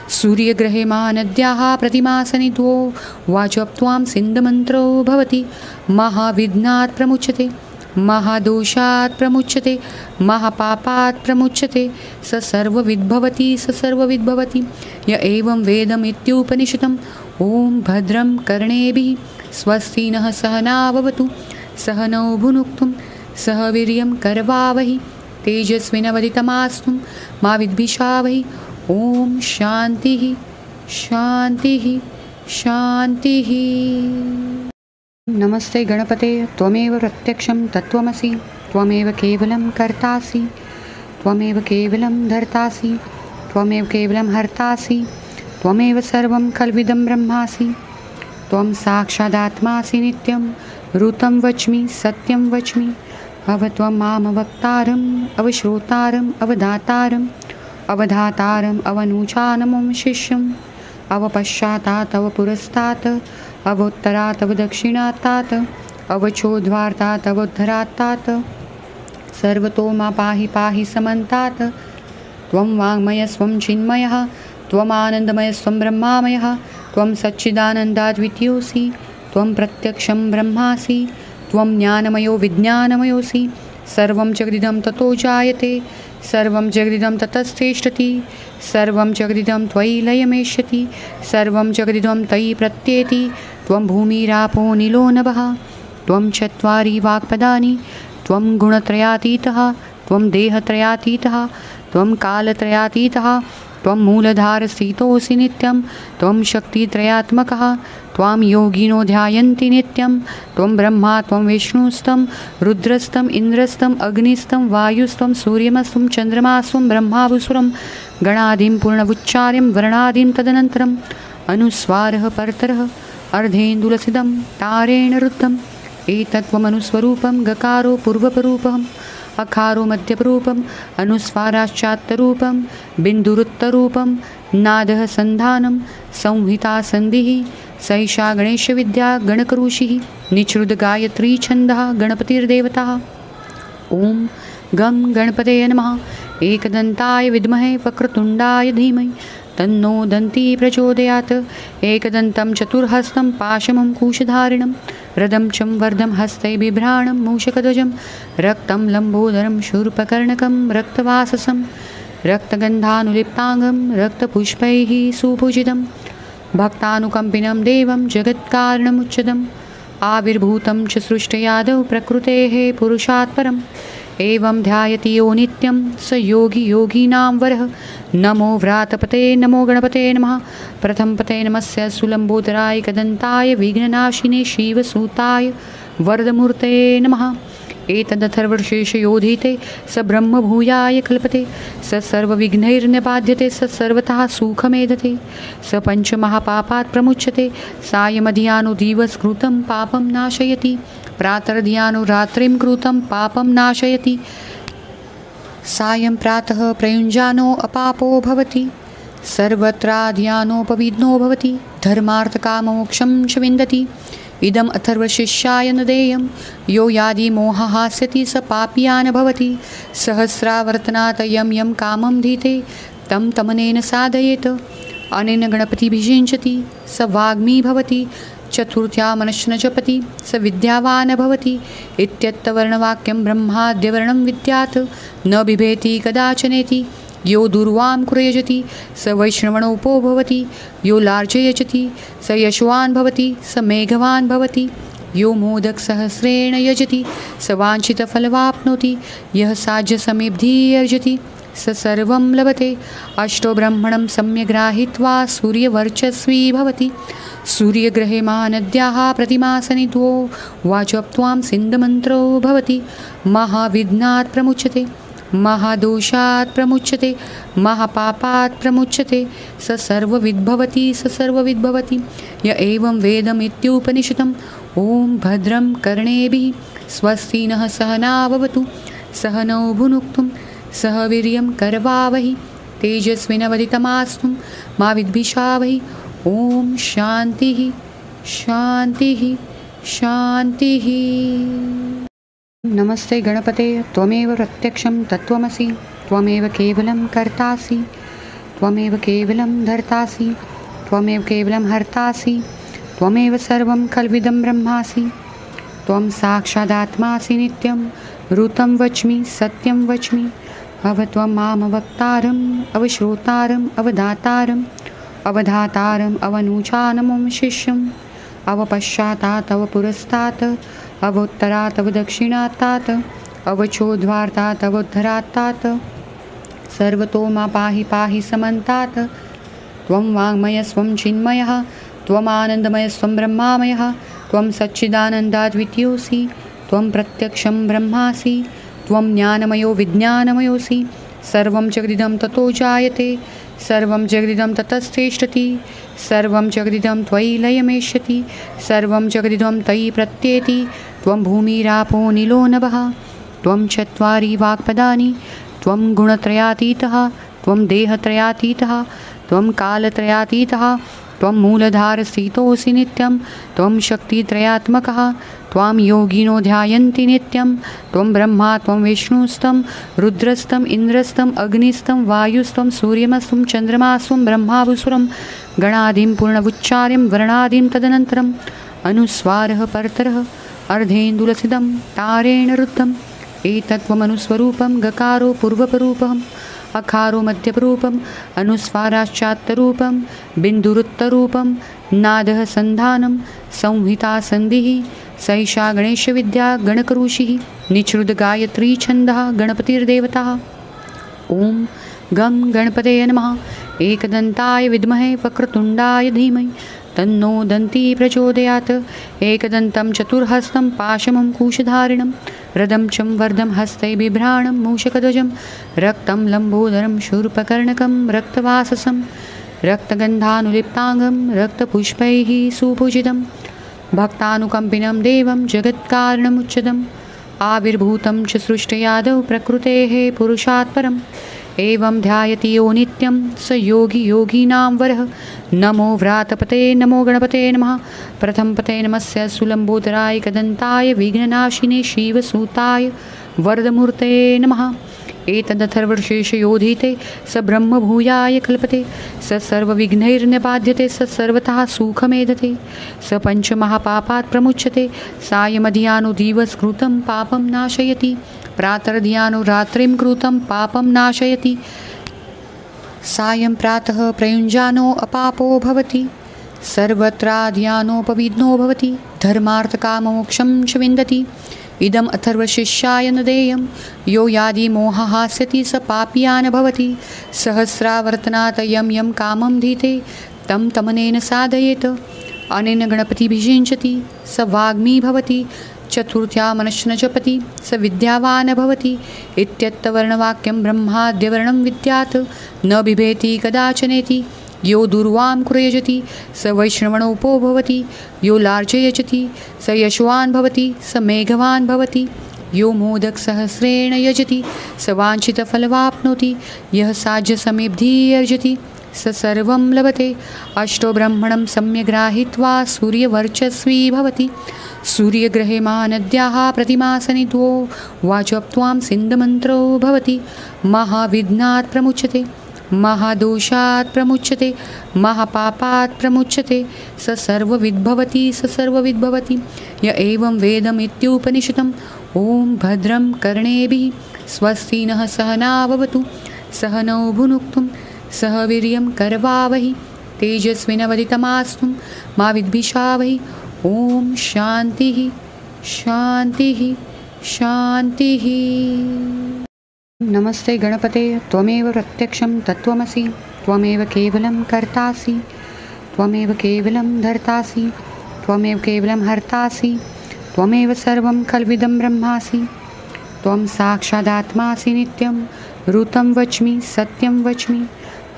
सूर्यग्रहे महानद्याः प्रतिमासनिध्वो वाचप्त्वां सिन्धमन्त्रो भवति। महाविघ्नात् प्रमुच्यते, महादोषात् प्रमुच्यते, महापापात् प्रमुच्यते। स सर्वविद्भवति, स सर्वविद्भवति। य एवं वेदमित्युपनिषदम्। ॐ भद्रं कर्णेभिः स्वस्ति नः सहना भवतु, सह नौ भुनक्तु, सह वीर्यं करवावहि, तेजस्विनवदितमास्तु मा विद्विषावहि। ॐ शान्तिः शान्तिः शान्तिः। नमस्ते गणपते, त्वमेव प्रत्यक्षं तत्त्वमसि, त्वमेव केवलं कर्तासि, त्वमेव केवलं धर्तासि, त्वमेव केवलं हर्तासि, त्वमेव सर्वं खल्विदं ब्रह्मासि। त्वं साक्षादात्मासि नित्यं, ऋतं वच्मि सत्यं वच्मि। अवत्वं मामवक्तारम् अवश्रोतारम् अवधातारम् अवधातारम् अवनूचानमं शिष्यम्। अवपश्चातात् अवपुरस्तात् अवोत्तरात् अवदक्षिणात्तात् अवचोद्वार्तात् अवोद्धरात्तात्। सर्वतो मा पाहि पाहि समन्तात्। त्वं वाङ्मयस्त्वं चिन्मयः, त्वमानन्दमयस्त्वं ब्रह्मामयः। त्वं सच्चिदानन्दाद्वितीयोऽसि, त्वं प्रत्यक्षं ब्रह्मासि, त्वं ज्ञानमयो विज्ञानमयोऽसि। सर्वं जगदिदं ततो जायते, सर्वं जगदिदं ततस्तिष्ठति, सर्वं जगदिदं त्वयि लयमेष्यति, सर्वं जगदिदं तयि प्रत्येति। त्वं भूमिरापो निलो नभः, त्वं चत्वारि वाक्पदानि। त्वं गुणत्रयातीतः, त्वं देहत्रयातीतः, त्वं कालत्रयातीतः, त्वं मूलधारस्थितोऽसि नित्यं। त्वं शक्तित्रयात्मकः, त्वां योगिनो ध्यायन्ति नित्यं। त्वं ब्रह्मा त्वं विष्णुस्तं रुद्रस्तं इन्द्रस्तं अग्निस्तं वायुस्तं सूर्यमस्तं चन्द्रमास्तं ब्रह्मावसुरं गणादिं पूर्णमुच्चार्यं वर्णादिं तदनन्तरम् अनुस्वारः परतरः अर्धेन्दुलसिदं तारेण रुद्धम्। एतत्त्वमनुस्वरूपं गकारो पूर्वपरूपम् अकारो मध्यपरूपम् अनुस्वाराश्चात्तरूपं बिन्दुरुत्तरूपं नादः सन्धानं संहिता सन्धिः। सैषा गणेशविद्या गणकऋषिः निःश्रुतगायत्री छन्दः गणपतिर्देवता। ॐ गं गणपतये नमः। एकदन्ताय विद्महे वक्रतुण्डाय धीमहि तन्नो दन्ती प्रचोदयात्। एकदन्तं चतुर्हस्तं पाशमङ्कुशधारिणं रदं चं वर्धं हस्ते बिभ्राणं मूषकध्वजं रक्तं लम्बोदरं शूर्पकर्णकं रक्तवाससं रक्तगन्धानुलिप्ताङ्गं रक्तपुष्पैः सुपूजितं भक्तानुकम्पिनं देवं जगत्कारणमुच्चदम् आविर्भूतं च सृष्टयादौ प्रकृतेः पुरुषात् परम् एवं ध्यायति यो नित्यं स योगी योगीनां वरः। नमो व्रातपते नमो गणपते नमः। प्रथमपते नमस्य सुलम्बोदराय कदन्ताय विघ्ननाशिने शिवसूताय वरदमूर्ते नमः। एतदथर्वशीर्षयोधीते स ब्रह्मभूयाय कल्पते स सर्वविघ्नैर्निबाध्यते स सर्वतः सुखमेधते स पञ्चमहापापात् प्रमुच्यते। सायमधियानो दिवसकृतं पापं नाशयति प्रातर्धियानो रात्रिं कृतं पापं नाशयति। सायं प्रातः प्रयुञ्जानो अपापो भवति सर्वत्राधियानोपविघ्नो भवति धर्मार्थकाममोक्षं च विन्दति। इदम् अथर्वशिष्याय न देयं यो यादि मोहहास्यति स पापीयान् भवति। सहस्रावर्तनात् यं यं कामं धीते तं तमनेन साधयेत् अनेन गणपतिभिषिञ्चति स वाग्मी भवति। चतुर्थ्या मनश्च न जपति स विद्यावान् भवति। इत्यत्तवर्णवाक्यं ब्रह्माद्यवर्णं विद्यात् न बिभेति कदाचनेति। यो दुर्वां कुरयजति स वैष्णवणोपो भवति। यो लार्जयजति स यशवान् भवति स मेघवान् भवति। यो मोदकसहस्रेण यजति स वाञ्छितफलवाप्नोति। यः साज्यसमेब्धिः अर्जति स सर्वं लभते। अष्टो ब्रह्मणं सम्यग्राहीत्वा सूर्यवर्चस्वी भवति। सूर्यग्रहे महानद्याः प्रतिमासनिध्वो वाचप्त्वां सिन्धमन्त्रो भवति। महाविघ्नात् प्रमुच्यते, महादोषात् प्रमुच्यते, महापापात् प्रमुच्यते। स सर्वविद्भवति, स सर्वविद्भवति। य एवं वेदमित्युपनिषदम्। ॐ भद्रं कर्णेभिः स्वस्ति नः सहना भवतु, सह नौ भुनक्तु, सह वीर्यं करवावहि, तेजस्विनवदितमास्तु मा विद्विषावहि। ॐ शान्तिः शान्तिः शान्तिः। नमस्ते गणपते त्वमेव प्रत्यक्षं तत्त्वमसि त्वमेव केवलं कर्तासि त्वमेव केवलं धर्तासि त्वमेव केवलं हर्तासि त्वमेव सर्वं खल्विदं ब्रह्मासि त्वं साक्षादात्मासि नित्यं ऋतं वच्मि सत्यं वच्मि अवत्वं मामवक्तारम् अवश्रोतारम् अवधातारम् अवधातारम् अवनूचानमं शिष्यम् अवपश्चातात् अव पुरस्तात् अवोत्तरात् अव दक्षिणात्तात् अवचोद्वार्तात् अवोद्धरात्तात् सर्वतो मा पाहि पाहि समन्तात् त्वं वाङ्मयस्त्वं चिन्मयः त्वमानन्दमयस्त्वं ब्रह्मामयः त्वं सच्चिदानन्दाद्वितीयोऽसि त्वं प्रत्यक्षं ब्रह्मासि त्वं ज्ञानमयो विज्ञानमयोऽसि सर्वं जगदिदं ततो जायते सर्वं जगदिदं ततस्तिष्ठति सर्वं जगदिदं त्वयि लयमेष्यति सर्वं जगदिदं तयि प्रत्येति त्वं भूमिरापो निलो नभः त्वं चत्वारि वाक्पदानि त्वं गुणत्रयातीतः त्वं देहत्रयातीतः त्वं कालत्रयातीतः त्वं मूलधारस्थितोऽसि नित्यं त्वं शक्तित्रयात्मकः त्वां योगिनो ध्यायन्ति नित्यं त्वं ब्रह्मा त्वं विष्णुस्तं रुद्रस्तं इन्द्रस्तं अग्निस्तं वायुस्तं सूर्यमस्तं चन्द्रमास्तं ब्रह्मावसुरं गणादिं पूर्णवुच्चार्यं वर्णादिं तदनन्तरम् अनुस्वारः परतरः अर्धेन्दुलसितं तारेण रुद्धम् एतत्त्वमनुस्वरूपं गकारो पूर्वपरूपम् अकारो मध्यपरूपम् अनुस्वाराश्चात्तरूपं बिन्दुरुत्तरूपं नादः सन्धानं संहिता सन्धिः सैषा गणेशविद्या गणकऋषिः निःश्रुतगायत्री छन्दः गणपतिर्देवता ॐ गं गणपतये नमः एकदन्ताय विद्महे वक्रतुण्डाय धीमहि तन्नो दन्ती प्रचोदयात् एकदन्तं चतुर्हस्तं पाशमं कुशधारिणं रदं चं वर्धं हस्ते बिभ्राणं मूषकध्वजं रक्तं लम्बोदरं शूर्पकर्णकं रक्तवाससं रक्तगन्धानुलिप्ताङ्गं रक्तपुष्पैः सुपूजितं भक्तानुकम्पिनं देवं जगत्कारणमुच्चदम् आविर्भूतं च सृष्टयादौ प्रकृतेः पुरुषात् परम् एवं ध्यायति यो नित्यं स योगी योगीनां वरः नमो व्रातपते नमो गणपते नमः प्रथमपते नमस्य सुलम्बोदराय कदन्ताय विघ्ननाशिने शिवसूताय वरदमूर्ते नमः एतदथर्वशीर्षयोधीते स ब्रह्मभूयाय कल्पते स सर्वविघ्नैर्निबाध्यते स सर्वतः सुखमेधते स पञ्चमहापापात् प्रमुच्यते सायमधियानुदिवसकृतं पापं नाशयति प्रातर्ध्यानो रात्रिं कृतं पापं नाशयति सायं प्रातः प्रयुञ्जानो अपापो भवति सर्वत्राध्यानोपविघ्नो भवति धर्मार्थकाममोक्षं च विन्दति इदम् अथर्वशिष्याय न देयं यो यादि मोहहास्यति स पापीयान् भवति सहस्रावर्तनात् यं यं कामं धीते तं तमनेन साधयेत् अनेन गणपतिभिषिञ्चति स वाग्मी भवति चतुर्थ्या मनश्च न जपति स विद्यावान् भवति इत्यत्तवर्णवाक्यं ब्रह्माद्यवर्णं विद्यात् न बिभेति कदाचनेति यो दुर्वां कुरयजति स वैष्णवणोपो भवति यो लार्जयजति स यशवान् भवति स मेघवान् भवति यो मोदकसहस्रेण यजति स वाञ्छितफलवाप्नोति यः साज्यसमेब्धिर्यजति स सर्वं लभते अष्टो ब्रह्मणं सम्यग्राहीत्वा सूर्यवर्चस्वी भवति सूर्यग्रहे महानद्याः प्रतिमासनित्वो वाचप्त्वां सिन्धमन्त्रो भवति महाविघ्नात् प्रमुच्यते महादोषात् प्रमुच्यते महापापात् प्रमुच्यते स सर्वविद्भवति स सर्वविद्भवति य एवं वेदमित्युपनिषदम् ॐ भद्रं कर्णेभिः स्वस्ति नः सहना भवतु सह नौ भुनक्तुं सह वीर्यं करवावहि तेजस्विनवदितमास्तु मा विद्विषावहि ॐ शान्तिः शान्तिः शान्तिः। नमस्ते गणपते त्वमेव प्रत्यक्षं तत्त्वमसि त्वमेव केवलं कर्तासि त्वमेव केवलं धर्तासि त्वमेव केवलं हर्तासि त्वमेव सर्वं खल्विदं ब्रह्मासि त्वं साक्षादात्मासि नित्यं ऋतं वच्मि सत्यं वच्मि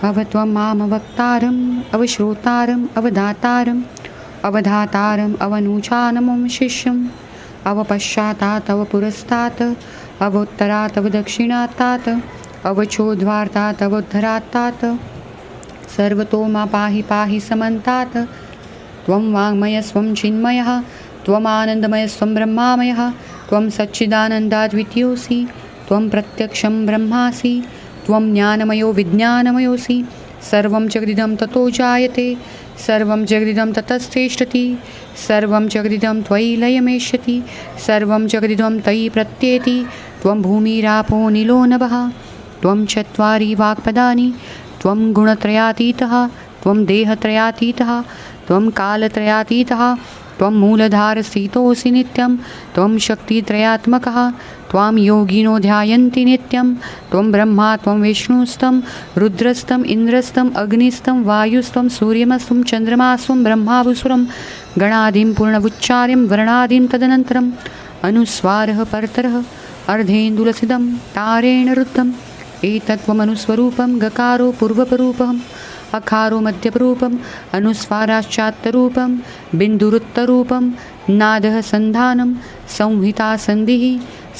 अवत्वं मामवक्तारम् अवश्रोतारम् अवधातारम् अवधातारम् अवनूचानमं शिष्यम् अवपश्चातात् अवपुरस्तात् अवोत्तरात् अवदक्षिणात्तात् अवचोद्वार्तात् अवोद्धरात्तात् सर्वतो मा पाहि पाहि समन्तात् त्वं वाङ्मयस्त्वं चिन्मयः त्वमानन्दमयस्त्वं ब्रह्मामयः त्वं सच्चिदानन्दाद्वितीयोऽसि त्वं प्रत्यक्षं ब्रह्मासि त्वं ज्ञानमयो विज्ञानमयोऽसि सर्वं जगदिदं ततो जायते सर्वं जगदिदं ततस्तिष्ठति सर्वं जगदिदं त्वयि लयमेष्यति सर्वं जगदिदं तयि प्रत्येति त्वं भूमिरापो निलो नभः त्वं चत्वारि वाक्पदानि त्वं गुणत्रयातीतः त्वं देहत्रयातीतः त्वं कालत्रयातीतः त्वं मूलधारस्थितोऽसि नित्यं त्वं शक्तित्रयात्मकः त्वां योगिनो ध्यायन्ति नित्यं त्वं ब्रह्मा त्वं विष्णुस्तं रुद्रस्तं इन्द्रस्तं अग्निस्तं वायुस्तं सूर्यमस्तं चन्द्रमास्तं ब्रह्मावसुरं गणादिं पूर्णवुच्चार्यं वर्णादिं तदनन्तरम् अनुस्वारः परतरः अर्धेन्दुलसिदं तारेण रुद्धम् एतत्त्वमनुस्वरूपं गकारो पूर्वपरूपम् अकारो मध्यपरूपम् अनुस्वाराश्चात्तरूपं बिन्दुरुत्तरूपं नादः सन्धानं संहिता सन्धिः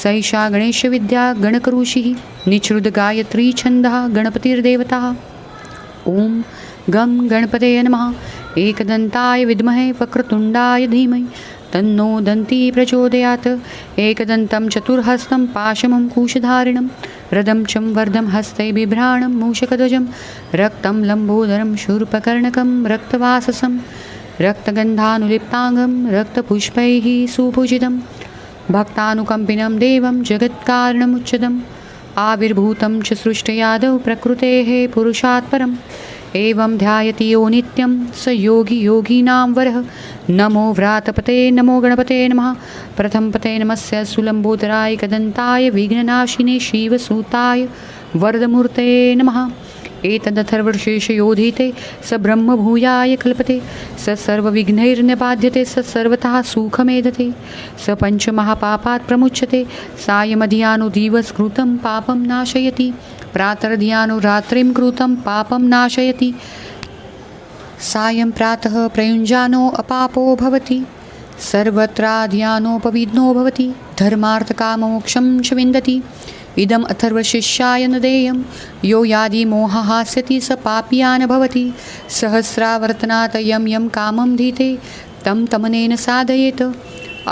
सैषा गणेशविद्या गणकऋषिः निच्छ्रुतगायत्री छन्दः गणपतिर्देवता ॐ गं गणपतये नमः एकदन्ताय विद्महे वक्रतुण्डाय धीमहि तन्नो दन्ती प्रचोदयात् एकदन्तं चतुर्हस्तं पाशमं कुशधारिणं रदं चं वर्धं हस्ते बिभ्राणं मूषकध्वजं रक्तं लम्बोदरं शूर्पकर्णकं रक्तवाससं रक्तगन्धानुलिप्ताङ्गं रक्तपुष्पैः सुपूजितं भक्तानुकम्पिनं देवं जगत्कारणमुच्चदम् आविर्भूतं च सृष्टयादौ प्रकृतेः पुरुषात् परम् एवं ध्यायति यो नित्यं स योगी योगीनां वरः नमो व्रातपते नमो गणपते नमः प्रथमपते नमस्य सुलम्बोदराय कदन्ताय विघ्ननाशिने शिवसूताय वरदमूर्ते नमः एतदथर्वशीर्षयोधीते स ब्रह्मभूयाय कल्पते स सर्वविघ्नैर्निबाध्यते स सर्वतः सुखमेधते स पञ्चमहापापात् प्रमुच्यते सायमधियानो दिवसकृतं पापं नाशयति प्रातर्धियानो रात्रिं कृतं पापं नाशयति सायं प्रातः प्रयुञ्जानो अपापो भवति सर्वत्राधियानोपविघ्नो भवति धर्मार्थकाममोक्षं च विन्दति इदम् अथर्वशिष्याय न देयं यो यादि मोहहास्यति स पापीयान् भवति सहस्रावर्तनात् यं यं कामं धीते तं तमनेन साधयेत्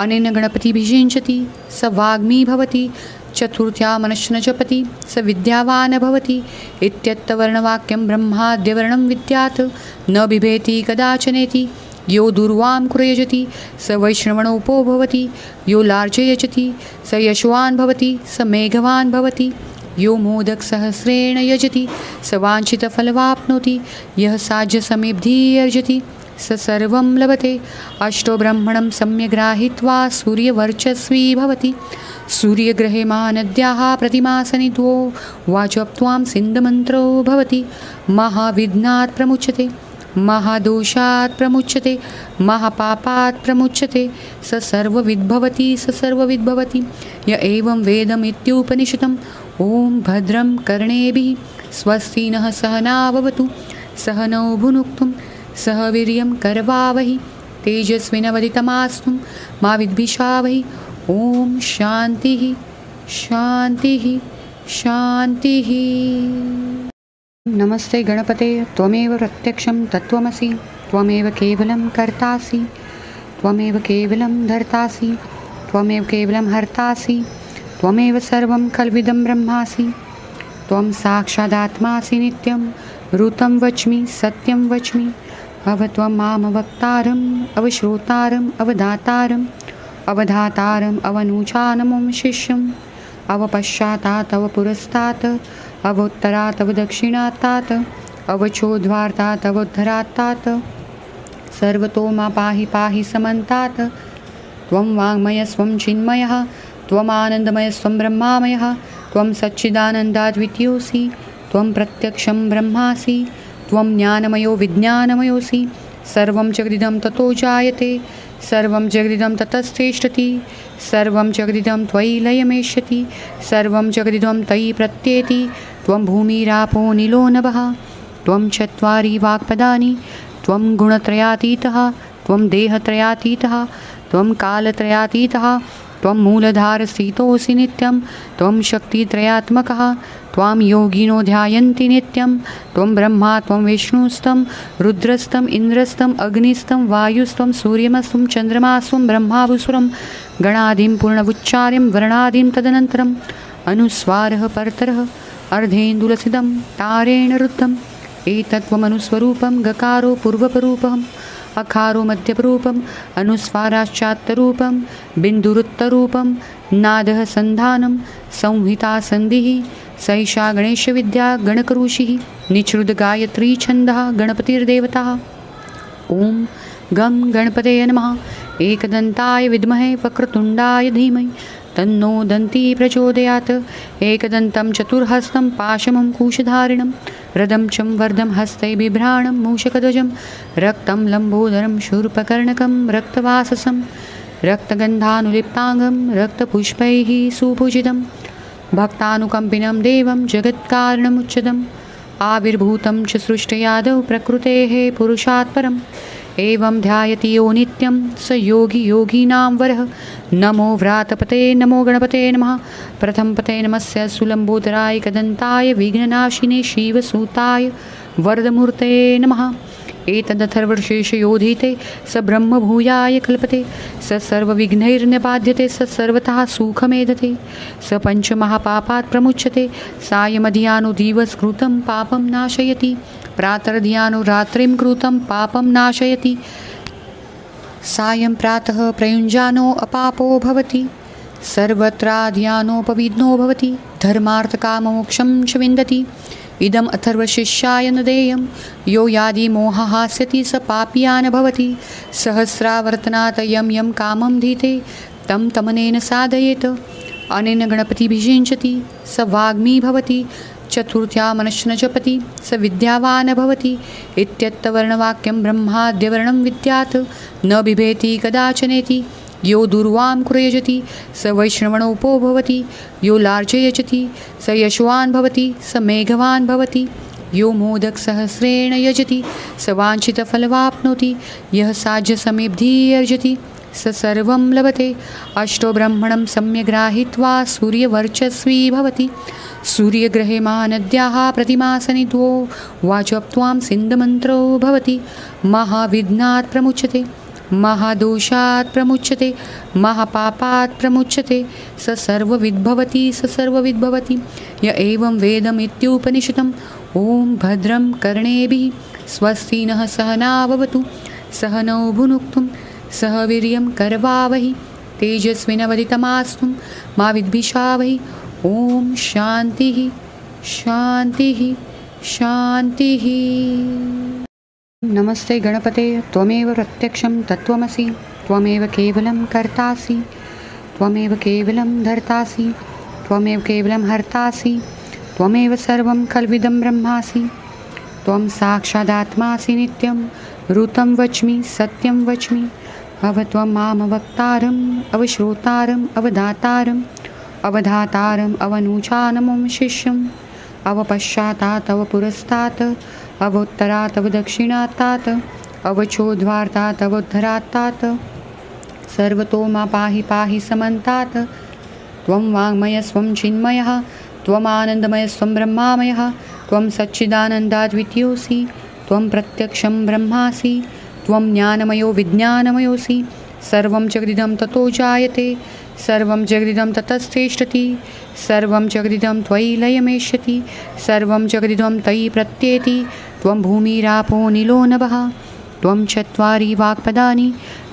अनेन गणपतिभिषिञ्चति स वाग्मी भवति चतुर्थ्या मनश्च जपति स विद्यावान् भवति इत्यत्तवर्णवाक्यं ब्रह्माद्यवर्णं विद्यात् न बिभेति कदाचनेति यो दुर्वां कुरयजति स वैष्णवणोपो भवति यो लार्जयजति स यशवान् भवति स मेघवान् भवति यो मोदकसहस्रेण यजति स वाञ्छितफलवाप्नोति यः साज्यसमेब्धिः अर्जति स सर्वं लभते अष्टो ब्रह्मणं सम्यग्राहीत्वा सूर्यवर्चस्वी भवति सूर्यग्रहे महानद्याः प्रतिमासनिध्वो वाचप्त्वां सिन्धमन्त्रो भवति महाविघ्नात् प्रमुच्यते महादोषात् प्रमुच्यते महापापात् प्रमुच्यते स सर्वविद्भवति स सर्वविद्भवति य एवं वेदमित्युपनिषदम् ॐ भद्रं कर्णेभिः स्वस्ति नः सहना भवतु सह नौ भुनुक्तुं सह वीर्यं करवावहि तेजस्विनवदितमास्तु मा विद्विषावहि ॐ शान्तिः शान्तिः शान्तिः। नमस्ते गणपते त्वमेव प्रत्यक्षं तत्त्वमसि त्वमेव केवलं कर्तासि त्वमेव केवलं धर्तासि त्वमेव केवलं हर्तासि त्वमेव सर्वं खल्विदं ब्रह्मासि त्वं साक्षादात्मासि नित्यं ऋतं वच्मि सत्यं वच्मि अवत्वं मामवक्तारम् अवश्रोतारम् अवधातारम् अवधातारम् अवनूचानमं शिष्यम् अवपश्चातात् अवपुरस्तात् अवोत्तरात् अवदक्षिणात्तात् अवचोद्वार्तात् अवोद्धरात्तात् सर्वतो मा पाहि पाहि समन्तात् त्वं वाङ्मयस्त्वं चिन्मयः त्वमानन्दमयस्त्वं ब्रह्मामयः त्वं सच्चिदानन्दाद्वितीयोऽसि त्वं प्रत्यक्षं ब्रह्मासि त्वं ज्ञानमयो विज्ञानमयोऽसि सर्वं जगदिदं ततो जायते सर्वं जगदिदं ततस्तिष्ठति सर्वं जगदिदं त्वयि लयमेष्यति सर्वं जगदिदं तयि प्रत्येति त्वं भूमिरापो निलो नभः त्वं चत्वारि वाक्पदानि त्वं गुणत्रयातीतः त्वं देहत्रयातीतः त्वं कालत्रयातीतः त्वं मूलधारस्थितोऽसि नित्यं त्वं शक्तित्रयात्मकः त्वां योगिनो ध्यायन्ति नित्यं त्वं ब्रह्मा त्वं विष्णुस्तं रुद्रस्तं इन्द्रस्तं अग्निस्तं वायुस्तं सूर्यमस्तं चन्द्रमास्तं ब्रह्मावसुरं गणादिं पूर्णवुच्चार्यं वर्णादिं तदनन्तरम् अनुस्वारः परतरः अर्धेन्दुलसितं तारेण रुद्धम् एतत्त्वमनुस्वरूपं गकारो पूर्वपरूपम् अकारो मध्यपरूपम् अनुस्वाराश्चात्तरूपं बिन्दुरुत्तरूपं नादः सन्धानं संहिता सन्धिः सैषा गणेशविद्या गणकऋषिः निःश्रुतगायत्री छन्दः गणपतिर्देवता। ॐ गं गणपतये नमः। एकदन्ताय विद्महे वक्रतुण्डाय धीमहि तन्नो दन्ती प्रचोदयात्। एकदन्तं चतुर्हस्तं पाशमं कुशधारिणं रदं चं वर्धं हस्ते बिभ्राणं मूषकध्वजं रक्तं लम्बोदरं शूर्पकर्णकं रक्तवाससं रक्तगन्धानुलिप्ताङ्गं रक्तपुष्पैः सुपूजितं भक्तानुकम्पिनं देवं जगत्कारणमुच्यतम् आविर्भूतं च सृष्टयादौ प्रकृतेः पुरुषात् परम् एवं ध्यायति यो नित्यं स योगी योगीनां वरः। नमो व्रातपते नमो गणपते नमः। प्रथमपते नमस्य सुलम्बोदराय कदन्ताय विघ्ननाशिने शिवसूताय वरदमूर्ते नमः। एतदथर्वशीर्षयोधीते स ब्रह्मभूयाय कल्पते स सर्वविघ्नैर्निबाध्यते स सर्वतः सुखमेधते स पञ्चमहापापात् प्रमुच्यते सायमधियानो दिवसकृतं पापं नाशयति प्रातर्धियानो रात्रिं कृतं पापं नाशयति सायं प्रातः प्रयुञ्जानो अपापो भवति सर्वत्राध्यानोपविघ्नो भवति धर्मार्थकाममोक्षं च विन्दति। इदम् अथर्वशिष्याय न देयं यो यादि मोहहास्यति स पापीयान् भवति सहस्रावर्तनात् यं यं कामं धीते तं तमनेन साधयेत् अनेन गणपतिभिषिञ्चति स वाग्मी भवति चतुर्थ्या मनश्च न जपति स विद्यावान् भवति इत्यत्तवर्णवाक्यं ब्रह्माद्यवर्णं विद्यात् न बिभेति कदाचनेति यो दुर्वां कुरयजति स वैष्णवणोपो भवति यो लार्जयजति स यशवान् भवति स मेघवान् भवति यो मोदकसहस्रेण यजति स वाञ्छितफलवाप्नोति यः साध्यसमेब्धिर्यजति स सर्वं लभते। अष्टो ब्रह्मणं सम्यग्राहीत्वा सूर्यवर्चस्वी भवति सूर्यग्रहे महानद्याः प्रतिमासनित्वो वाचप्त्वां सिन्धमन्त्रो भवति महाविघ्नात् प्रमुच्यते महादोषात् प्रमुच्यते महापापात् प्रमुच्यते स सर्वविद्भवति स सर्वविद्भवति य एवं वेदमित्युपनिषदम्। ॐ भद्रं कर्णेभिः स्वस्ति नः सहना भवतु सह नौ भुनक्तुं सह वीर्यं करवावहि तेजस्विनवदितमास्तु मा विद्विषावहि। ॐ शान्तिः शान्तिः शान्तिः। नमस्ते गणपते त्वमेव प्रत्यक्षं तत्त्वमसि त्वमेव केवलं कर्तासि त्वमेव केवलं धर्तासि त्वमेव केवलं हर्तासि त्वमेव सर्वं खल्विदं ब्रह्मासि त्वं साक्षादात्मासि नित्यं ऋतं वच्मि सत्यं वच्मि अवत्वं मामवक्तारम् अवश्रोतारम् अवधातारम् अवधातारम् अवनूचानमं शिष्यम् अवपश्चातात् अवपुरस्तात् अवोत्तरात् अवदक्षिणात्तात् अवचोद्वार्तात् अवोद्धरात्तात् सर्वतो मा पाहि पाहि समन्तात् त्वं वाङ्मयस्त्वं चिन्मयः त्वमानन्दमयस्त्वं ब्रह्मामयः त्वं सच्चिदानन्दाद्वितीयोऽसि त्वं प्रत्यक्षं ब्रह्मासि त्वं ज्ञानमयो विज्ञानमयोऽसि सर्वं जगदिदं ततो जायते सर्वं जगदिदं ततस्तिष्ठति सर्वं जगदिदं त्वयि लयमेष्यति सर्वं जगदिदं तयि प्रत्येति त्वं भूमिरापो निलो नभः त्वं चत्वारि वाक्पदानि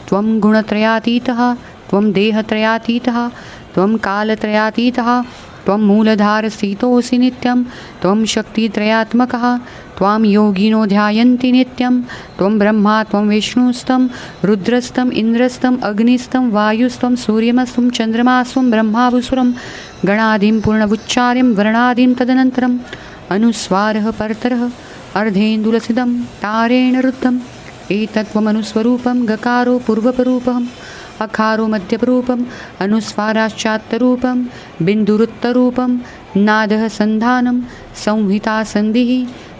त्वं गुणत्रयातीतः त्वं देहत्रयातीतः त्वं कालत्रयातीतः त्वं मूलधारस्थितोऽसि नित्यं त्वं शक्तित्रयात्मकः त्वां योगिनो ध्यायन्ति नित्यं त्वं ब्रह्मा त्वं विष्णुस्तं रुद्रस्तं इन्द्रस्तं अग्निस्तं वायुस्तं सूर्यमस्तं चन्द्रमास्तं ब्रह्मावसुरं गणादिं पूर्णवुच्चार्यं वर्णादिं तदनन्तरम् अनुस्वारः परतरः अर्धेन्दुलसितं तारेण रुद्धम् एतत्त्वमनुस्वरूपं गकारो पूर्वपरूपम् अकारो मध्यपरूपम् अनुस्वाराश्चात्तरूपं बिन्दुरुत्तरूपं नादः सन्धानं संहिता सन्धिः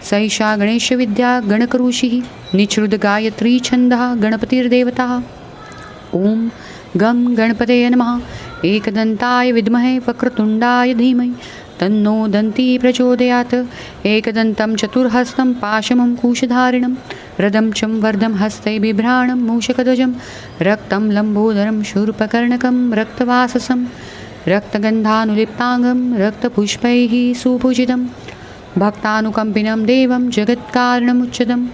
सैषा गणेशविद्या गणकऋषिः निःश्रुतगायत्री छन्दः गणपतिर्देवता। ॐ गं गणपतये नमः। एकदन्ताय विद्महे वक्रतुण्डाय धीमहि तन्नो दन्ती प्रचोदयात् एकदन्तं चतुर्हस्तं पाशमं कुशधारिणं रदं चं वर्धं हस्ते बिभ्राणं मूषकध्वजं रक्तं लम्बोदरं शूर्पकर्णकं रक्तवाससं रक्तगन्धानुलिप्ताङ्गं रक्तपुष्पैः सुपूजितं भक्तानुकम्पिनं देवं जगत्कारणमुच्चदम्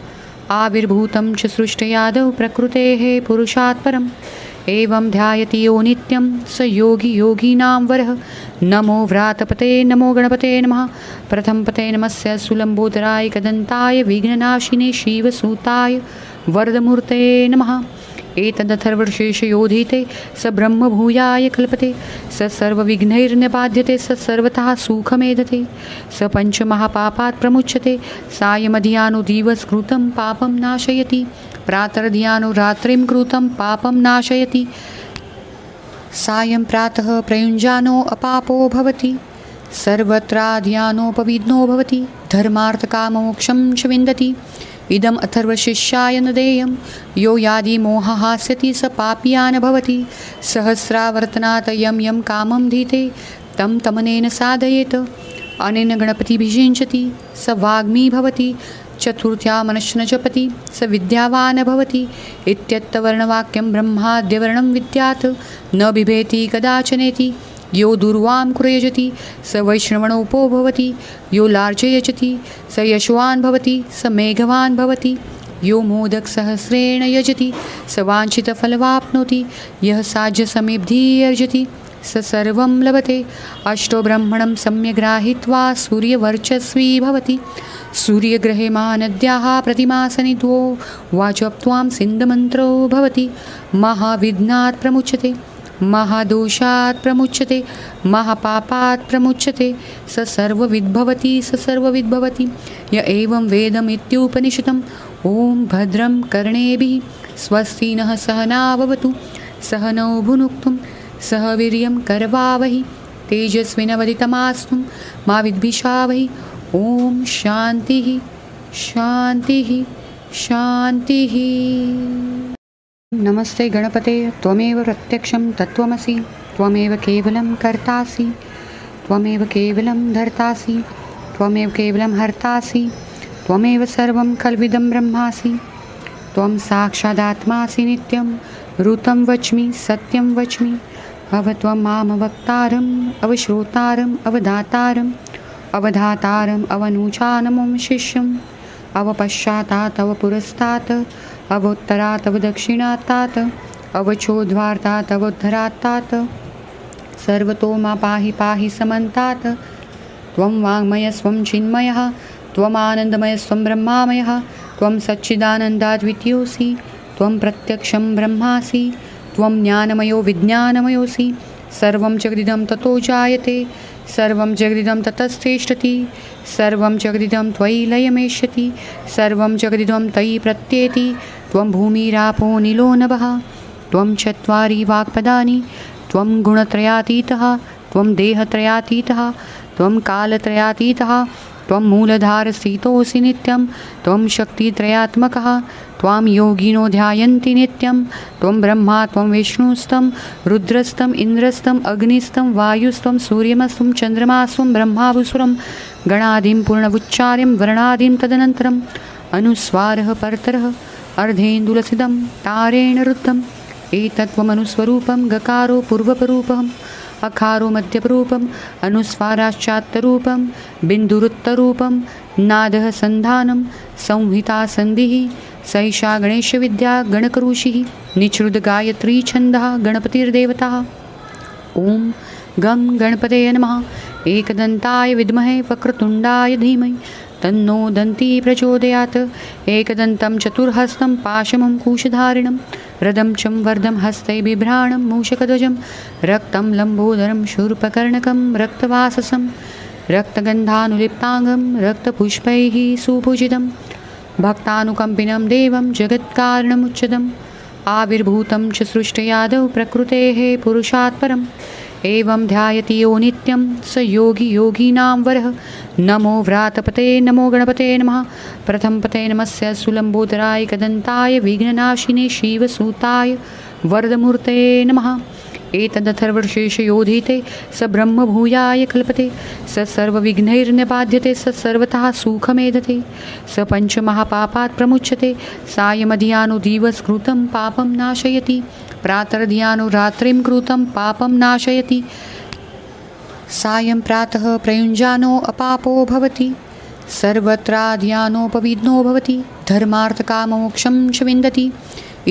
आविर्भूतं च सृष्टयादौ प्रकृतेः पुरुषात् परम् एवं ध्यायति यो नित्यं स योगी योगीनां वरः नमो व्रातपते नमो गणपते नमः प्रथमपते नमस्य सुलम्बोदराय कदन्ताय विघ्ननाशिने शिवसूताय वरदमूर्ते नमः एतदथर्वशीर्षयोधीते स ब्रह्मभूयाय कल्पते स सर्वविघ्नैर्निबाध्यते स सर्वतः सुखमेधते स पञ्चमहापापात् प्रमुच्यते सायमधियानो दिवसकृतं पापं नाशयति प्रातर्धियानो रात्रिं कृतं पापं नाशयति सायं प्रातः प्रयुञ्जानो अपापो भवति सर्वत्राधियानोपविघ्नो भवति धर्मार्थकाममोक्षं च विन्दति इदम् अथर्वशिष्याय न देयं यो यादि मोहहास्यति स पापीयान् भवति सहस्रावर्तनात् यं यं कामं धीते तं तमनेन साधयेत् अनेन गणपतिभिषिञ्चति स वाग्मी भवति चतुर्थ्या मनश्च जपति स विद्यावान् भवति इत्यत्तवर्णवाक्यं ब्रह्माद्यवर्णं विद्यात् न बिभेति कदाचनेति यो दुर्वां कुरयजति स वैष्णवणोपो भवति यो लार्जयजति स यशवान् भवति स मेघवान् भवति यो मोदकसहस्रेण यजति स वाञ्छितफलवाप्नोति यः साज्यसमेब्धि अर्जति स सर्वं लभते अष्टो ब्रह्मणं सम्यग्राहीत्वा सूर्यवर्चस्वी भवति सूर्यग्रहे महानद्याः प्रतिमासनिध्वो वाचप्त्वां सिन्धमन्त्रो भवति महाविघ्नात् प्रमुच्यते महादोषात् प्रमुच्यते महापापात् प्रमुच्यते स सर्वविद्भवति स सर्वविद्भवति य एवं वेदमित्युपनिषदम् ॐ भद्रं कर्णेभिः स्वस्ति नः सहना भवतु सह नौ भुनक्तुं सह वीर्यं करवावहि तेजस्विनवदितमास्तु मा विद्विषावहि ॐ शान्तिः शान्तिः शान्तिः। नमस्ते गणपते त्वमेव प्रत्यक्षं तत्त्वमसि त्वमेव केवलं कर्तासि त्वमेव केवलं धर्तासि त्वमेव केवलं हर्तासि त्वमेव सर्वं खल्विदं ब्रह्मासि त्वं साक्षादात्मासि नित्यं ऋतं वच्मि सत्यं वच्मि अव त्वं मामवक्तारम् अवश्रोतारम् अवधातारम् अवधातारम् अवनूचानमं शिष्यम् अवपश्चातात् अवपुरस्तात् अवोत्तरात् अवदक्षिणात्तात् अवचोद्वार्तात् अवोद्धरात्तात् सर्वतो मा पाहि पाहि समन्तात् त्वं वाङ्मयस्त्वं चिन्मयः त्वमानन्दमयस्त्वं ब्रह्मामयः त्वं सच्चिदानन्दाद्वितीयोऽसि त्वं प्रत्यक्षं ब्रह्मासि त्वं ज्ञानमयो विज्ञानमयोऽसि सर्वं जगदिदं ततो जायते सर्वं जगदिदं ततस्तिष्ठति सर्वं जगदिदं त्वयि लयमेष्यति सर्वं जगदिदं तयि प्रत्येति त्वं भूमिरापो निलो नभः त्वं चत्वारि वाक्पदानि त्वं गुणत्रयातीतः त्वं देहत्रयातीतः त्वं कालत्रयातीतः त्वं मूलधारस्थितोऽसि नित्यं त्वं शक्तित्रयात्मकः त्वां योगिनो ध्यायन्ति नित्यं त्वं ब्रह्मा त्वं विष्णुस्तं रुद्रस्तं इन्द्रस्तं अग्निस्तं वायुस्तं सूर्यमस्तं चन्द्रमास्तं ब्रह्मावसुरं गणादिं पूर्णवुच्चार्यं वर्णादिं तदनन्तरम् अनुस्वारः परतरः अर्धेन्दुलसिदं तारेण रुद्धम् एतत्त्वमनुस्वरूपं गकारो पूर्वपरूपम् अकारो मध्यपरूपम् अनुस्वाराश्चात्तरूपं बिन्दुरुत्तरूपं नादः सन्धानं संहिता सन्धिः सैषा गणेशविद्या गणकऋषिः निःसृतगायत्री छन्दः गणपतिर्देवता। ॐ गं गणपतये नमः। एकदन्ताय विद्महे वक्रतुण्डाय धीमहि तन्नो दन्ती प्रचोदयात्। एकदन्तं चतुर्हस्तं पाशमं कुशधारिणं रदं चं वर्धं हस्ते बिभ्राणं मूषकध्वजं रक्तं लम्बोदरं शूर्पकर्णकं रक्तवाससं रक्तगन्धानुलिप्ताङ्गं रक्तपुष्पैः सुपूजितं भक्तानुकम्पिनं देवं जगत्कारणमुच्चदम् आविर्भूतं च सृष्टयादौ प्रकृतेः पुरुषात् परम् एवं ध्यायति यो नित्यं स योगी योगीनां वरः नमो व्रातपते नमो गणपते नमः प्रथमपते नमस्य सुलम्बोदराय कदन्ताय विघ्ननाशिने शिवसूताय वरदमूर्ते नमः एतदथर्वशीर्षयोधीते स ब्रह्मभूयाय कल्पते स सर्वविघ्नैर्निबाध्यते स सर्वतः सुखमेधते स पञ्चमहापापात् प्रमुच्यते सायमधियानो दिवसकृतं पापं नाशयति प्रातर्धियानो रात्रिं कृतं पापं नाशयति सायं प्रातः प्रयुञ्जानो अपापो भवति सर्वत्राध्यानोपविघ्नो भवति धर्मार्थकाममोक्षं च विन्दति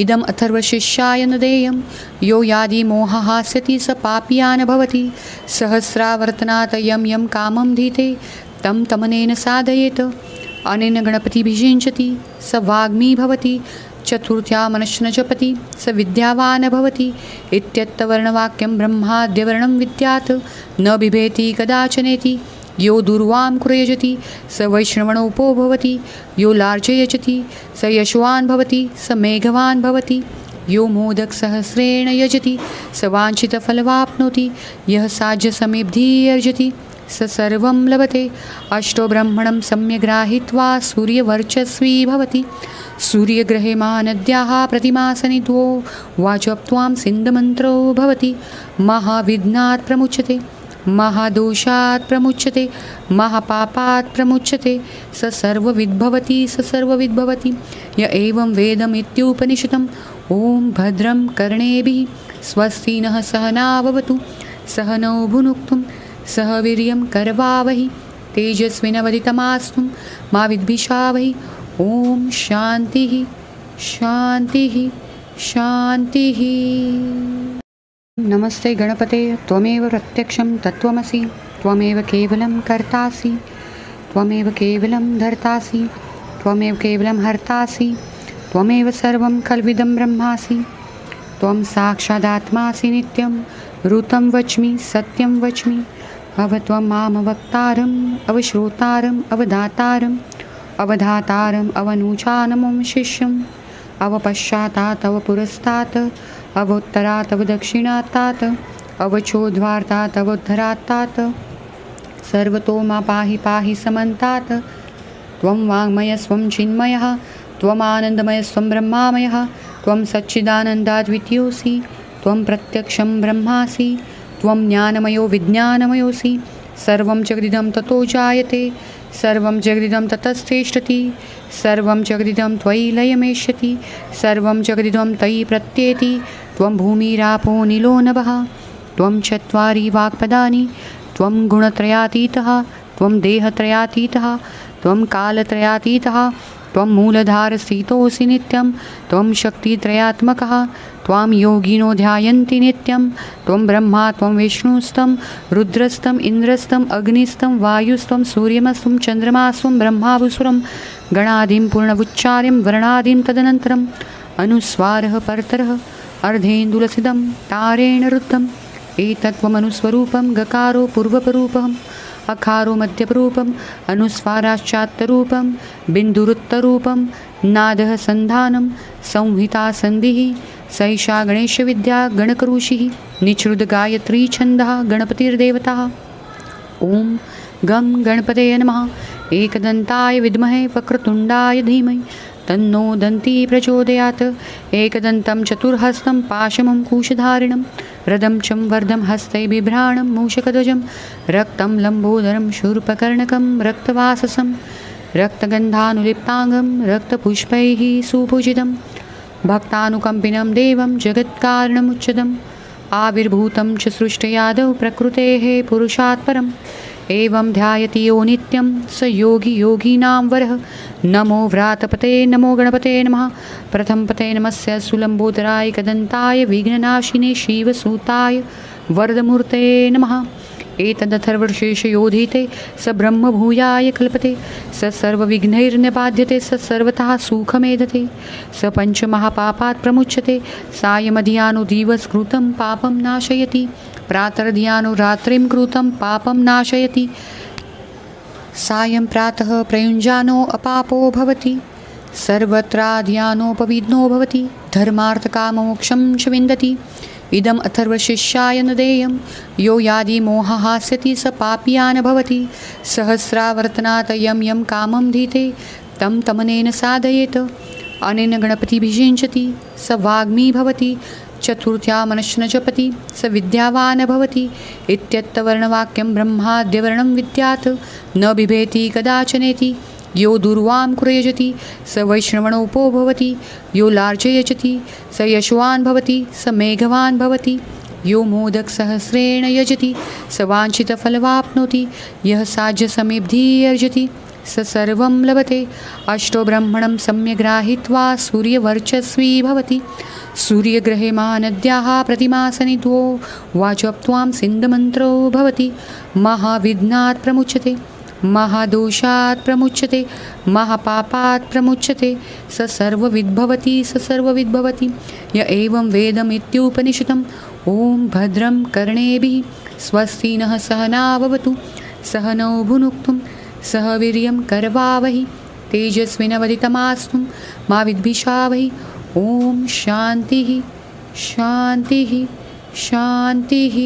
इदम् अथर्वशिष्याय न देयं यो यादि मोहहास्यति स पापीयान भवति सहस्रावर्तनात् यं यं कामं धीते तं तमनेन साधयेत् अनेन गणपतिभिषिञ्चति स वाग्मी भवति चतुर्थ्या मनश्च जपति स विद्यावान् भवति इत्यत्तवर्णवाक्यं ब्रह्माद्यवर्णं विद्यात् न बिभेति कदाचनेति यो दुर्वां कुर्यजति स वैष्णवणोपो भवति यो लार्जयजति स यशवान् भवति स मेघवान् भवति यो मोदकसहस्रेण यजति स वाञ्छितफलवाप्नोति यः साज्यसमेब्धिः अर्जति स सर्वं लभते अष्टो ब्रह्मणं सम्यग्राहीत्वा सूर्यवर्चस्वी भवति सूर्यग्रहे महानद्याः प्रतिमासनिध्वो वाचप्त्वां सिन्धमन्त्रो भवति महाविघ्नात् प्रमुच्यते महादोषात् प्रमुच्यते महापापात् प्रमुच्यते स सर्वविद्भवति स सर्वविद्भवति य एवं वेदमित्युपनिषदम् ॐ भद्रं कर्णेभिः स्वस्ति नः सहना भवतु सह नौ भुनुक्तुं सह वीर्यं करवावहि तेजस्विनवदितमास्तु मा विद्विषावहि ॐ शान्तिः शान्तिः शान्तिः। नमस्ते गणपते त्वमेव प्रत्यक्षं तत्त्वमसि त्वमेव केवलं कर्तासि त्वमेव केवलं धर्तासि त्वमेव केवलं हर्तासि त्वमेव सर्वं खल्विदं ब्रह्मासि त्वं साक्षादात्मासि नित्यं ऋतं वच्मि सत्यं वच्मि अवत्वं मामवक्तारम् अवश्रोतारम् अवधातारम् अवधातारम् अवनूचानमं शिष्यम् अवपश्चातात् अवपुरस्तात् अवोत्तरात् अवदक्षिणात्तात् अवचोद्वार्तात् अवोद्धरात्तात् सर्वतो मा पाहि पाहि समन्तात् त्वं वाङ्मयस्त्वं चिन्मयः त्वमानन्दमयस्त्वं ब्रह्मामयः त्वं सच्चिदानन्दाद्वितीयोऽसि त्वं प्रत्यक्षं ब्रह्मासि त्वं ज्ञानमयो विज्ञानमयोऽसि सर्वं जगदिदं ततो जायते सर्वं जगदिदं ततस्तिष्ठति सर्वं जगदिदं त्वयि लयमेष्यति सर्वं जगदिदं तयि प्रत्येति त्वं भूमिरापो निलो नभः त्वं चत्वारि वाक्पदानि त्वं गुणत्रयातीतः त्वं देहत्रयातीतः त्वं कालत्रयातीतः त्वं मूलधारस्थितोऽसि नित्यं त्वं शक्तित्रयात्मकः त्वां योगिनो ध्यायन्ति नित्यं त्वं ब्रह्मा त्वं विष्णुस्तं रुद्रस्तं इन्द्रस्तं अग्निस्तं वायुस्तं सूर्यमस्तं चन्द्रमास्तं ब्रह्मावसुरं गणादिं पूर्णवुच्चार्यं वर्णादिं तदनन्तरम् अनुस्वारः परतरः अर्धेन्दुलसितं तारेण रुद्धम् एतत्त्वमनुस्वरूपं गकारो पूर्वपरूपम् अकारो मध्यपरूपम् अनुस्वाराश्चात्तरूपं बिन्दुरुत्तरूपं नादः सन्धानं संहिता सन्धिः सैषा गणेशविद्या गणकऋषिः निःश्रुतगायत्री छन्दः गणपतिर्देवता। ॐ गं गणपतये नमः। एकदन्ताय विद्महे वक्रतुण्डाय धीमहि तन्नो दन्ती प्रचोदयात्। एकदन्तं चतुर्हस्तं पाशमं कुशधारिणं रदं चं वर्धं हस्तै बिभ्राणं मूषकध्वजं रक्तं लम्बोदरं शूर्पकर्णकं रक्तवाससं रक्तगन्धानुलिप्ताङ्गं रक्तपुष्पैः सुपूजितं भक्तानुकम्पिनं देवं जगत्कारणमुच्चदम् आविर्भूतं च सृष्टयादौ प्रकृतेः पुरुषात् परम् एवं ध्यायति यो नित्यं स योगी योगीनां वरः। नमो व्रातपते नमो गणपते नमः। प्रथमपते नमस्य सुलम्बोदराय कदन्ताय विघ्ननाशिने शिवसूताय वरदमूर्ते नमः। एतदथर्वशीर्षयोधीते स ब्रह्मभूयाय कल्पते स सर्वविघ्नैर्निबाध्यते स सर्वतः सुखमेधते स पञ्चमहापापात् प्रमुच्यते सायमधियानो दिवसकृतं पापं नाशयति प्रातर्धियानो रात्रिं कृतं पापं नाशयति सायं प्रातः प्रयुञ्जानो अपापो भवति सर्वत्राध्यानोपविघ्नो भवति धर्मार्थकाममोक्षं च विन्दति। इदम् अथर्वशिष्याय न देयं यो यादि मोहहास्यति स पापीयान भवति सहस्रावर्तनात् यं यं कामं धीते तं तमनेन साधयेत् अनेन गणपतिभिषिञ्चति स वाग्मी भवति चतुर्थ्या मनश्न जपति स विद्यावान् भवति इत्यत्तवर्णवाक्यं ब्रह्माद्यवर्णं विद्यात् न बिभेति कदाचनेति यो दुर्वां कुरयजति स वैष्णवणोपो भवति यो लार्जयजति स यशवान् भवति स मेघवान् भवति यो मोदकसहस्रेण यजति स वाञ्छितफलवाप्नोति यः साज्यसमेब्धिः अर्जति स सर्वं लभते अष्टो ब्रह्मणं सम्यग्राहीत्वा सूर्यवर्चस्वी भवति सूर्यग्रहे महानद्याः प्रतिमासनिधो वाचप्त्वां सिन्धमन्त्रो भवति महाविघ्नात् प्रमुच्यते महादोषात् प्रमुच्यते महापापात् प्रमुच्यते स सर्वविद्भवति स सर्वविद्भवति य एवं वेदमित्युपनिषदम् ॐ भद्रं कर्णेभिः स्वस्ति नः सहना भवतु सह नौ भुनक्तुं सह वीर्यं करवावहि तेजस्विनवदितमास्तु मा विद्विषावहि ॐ शान्तिः शान्तिः शान्तिः।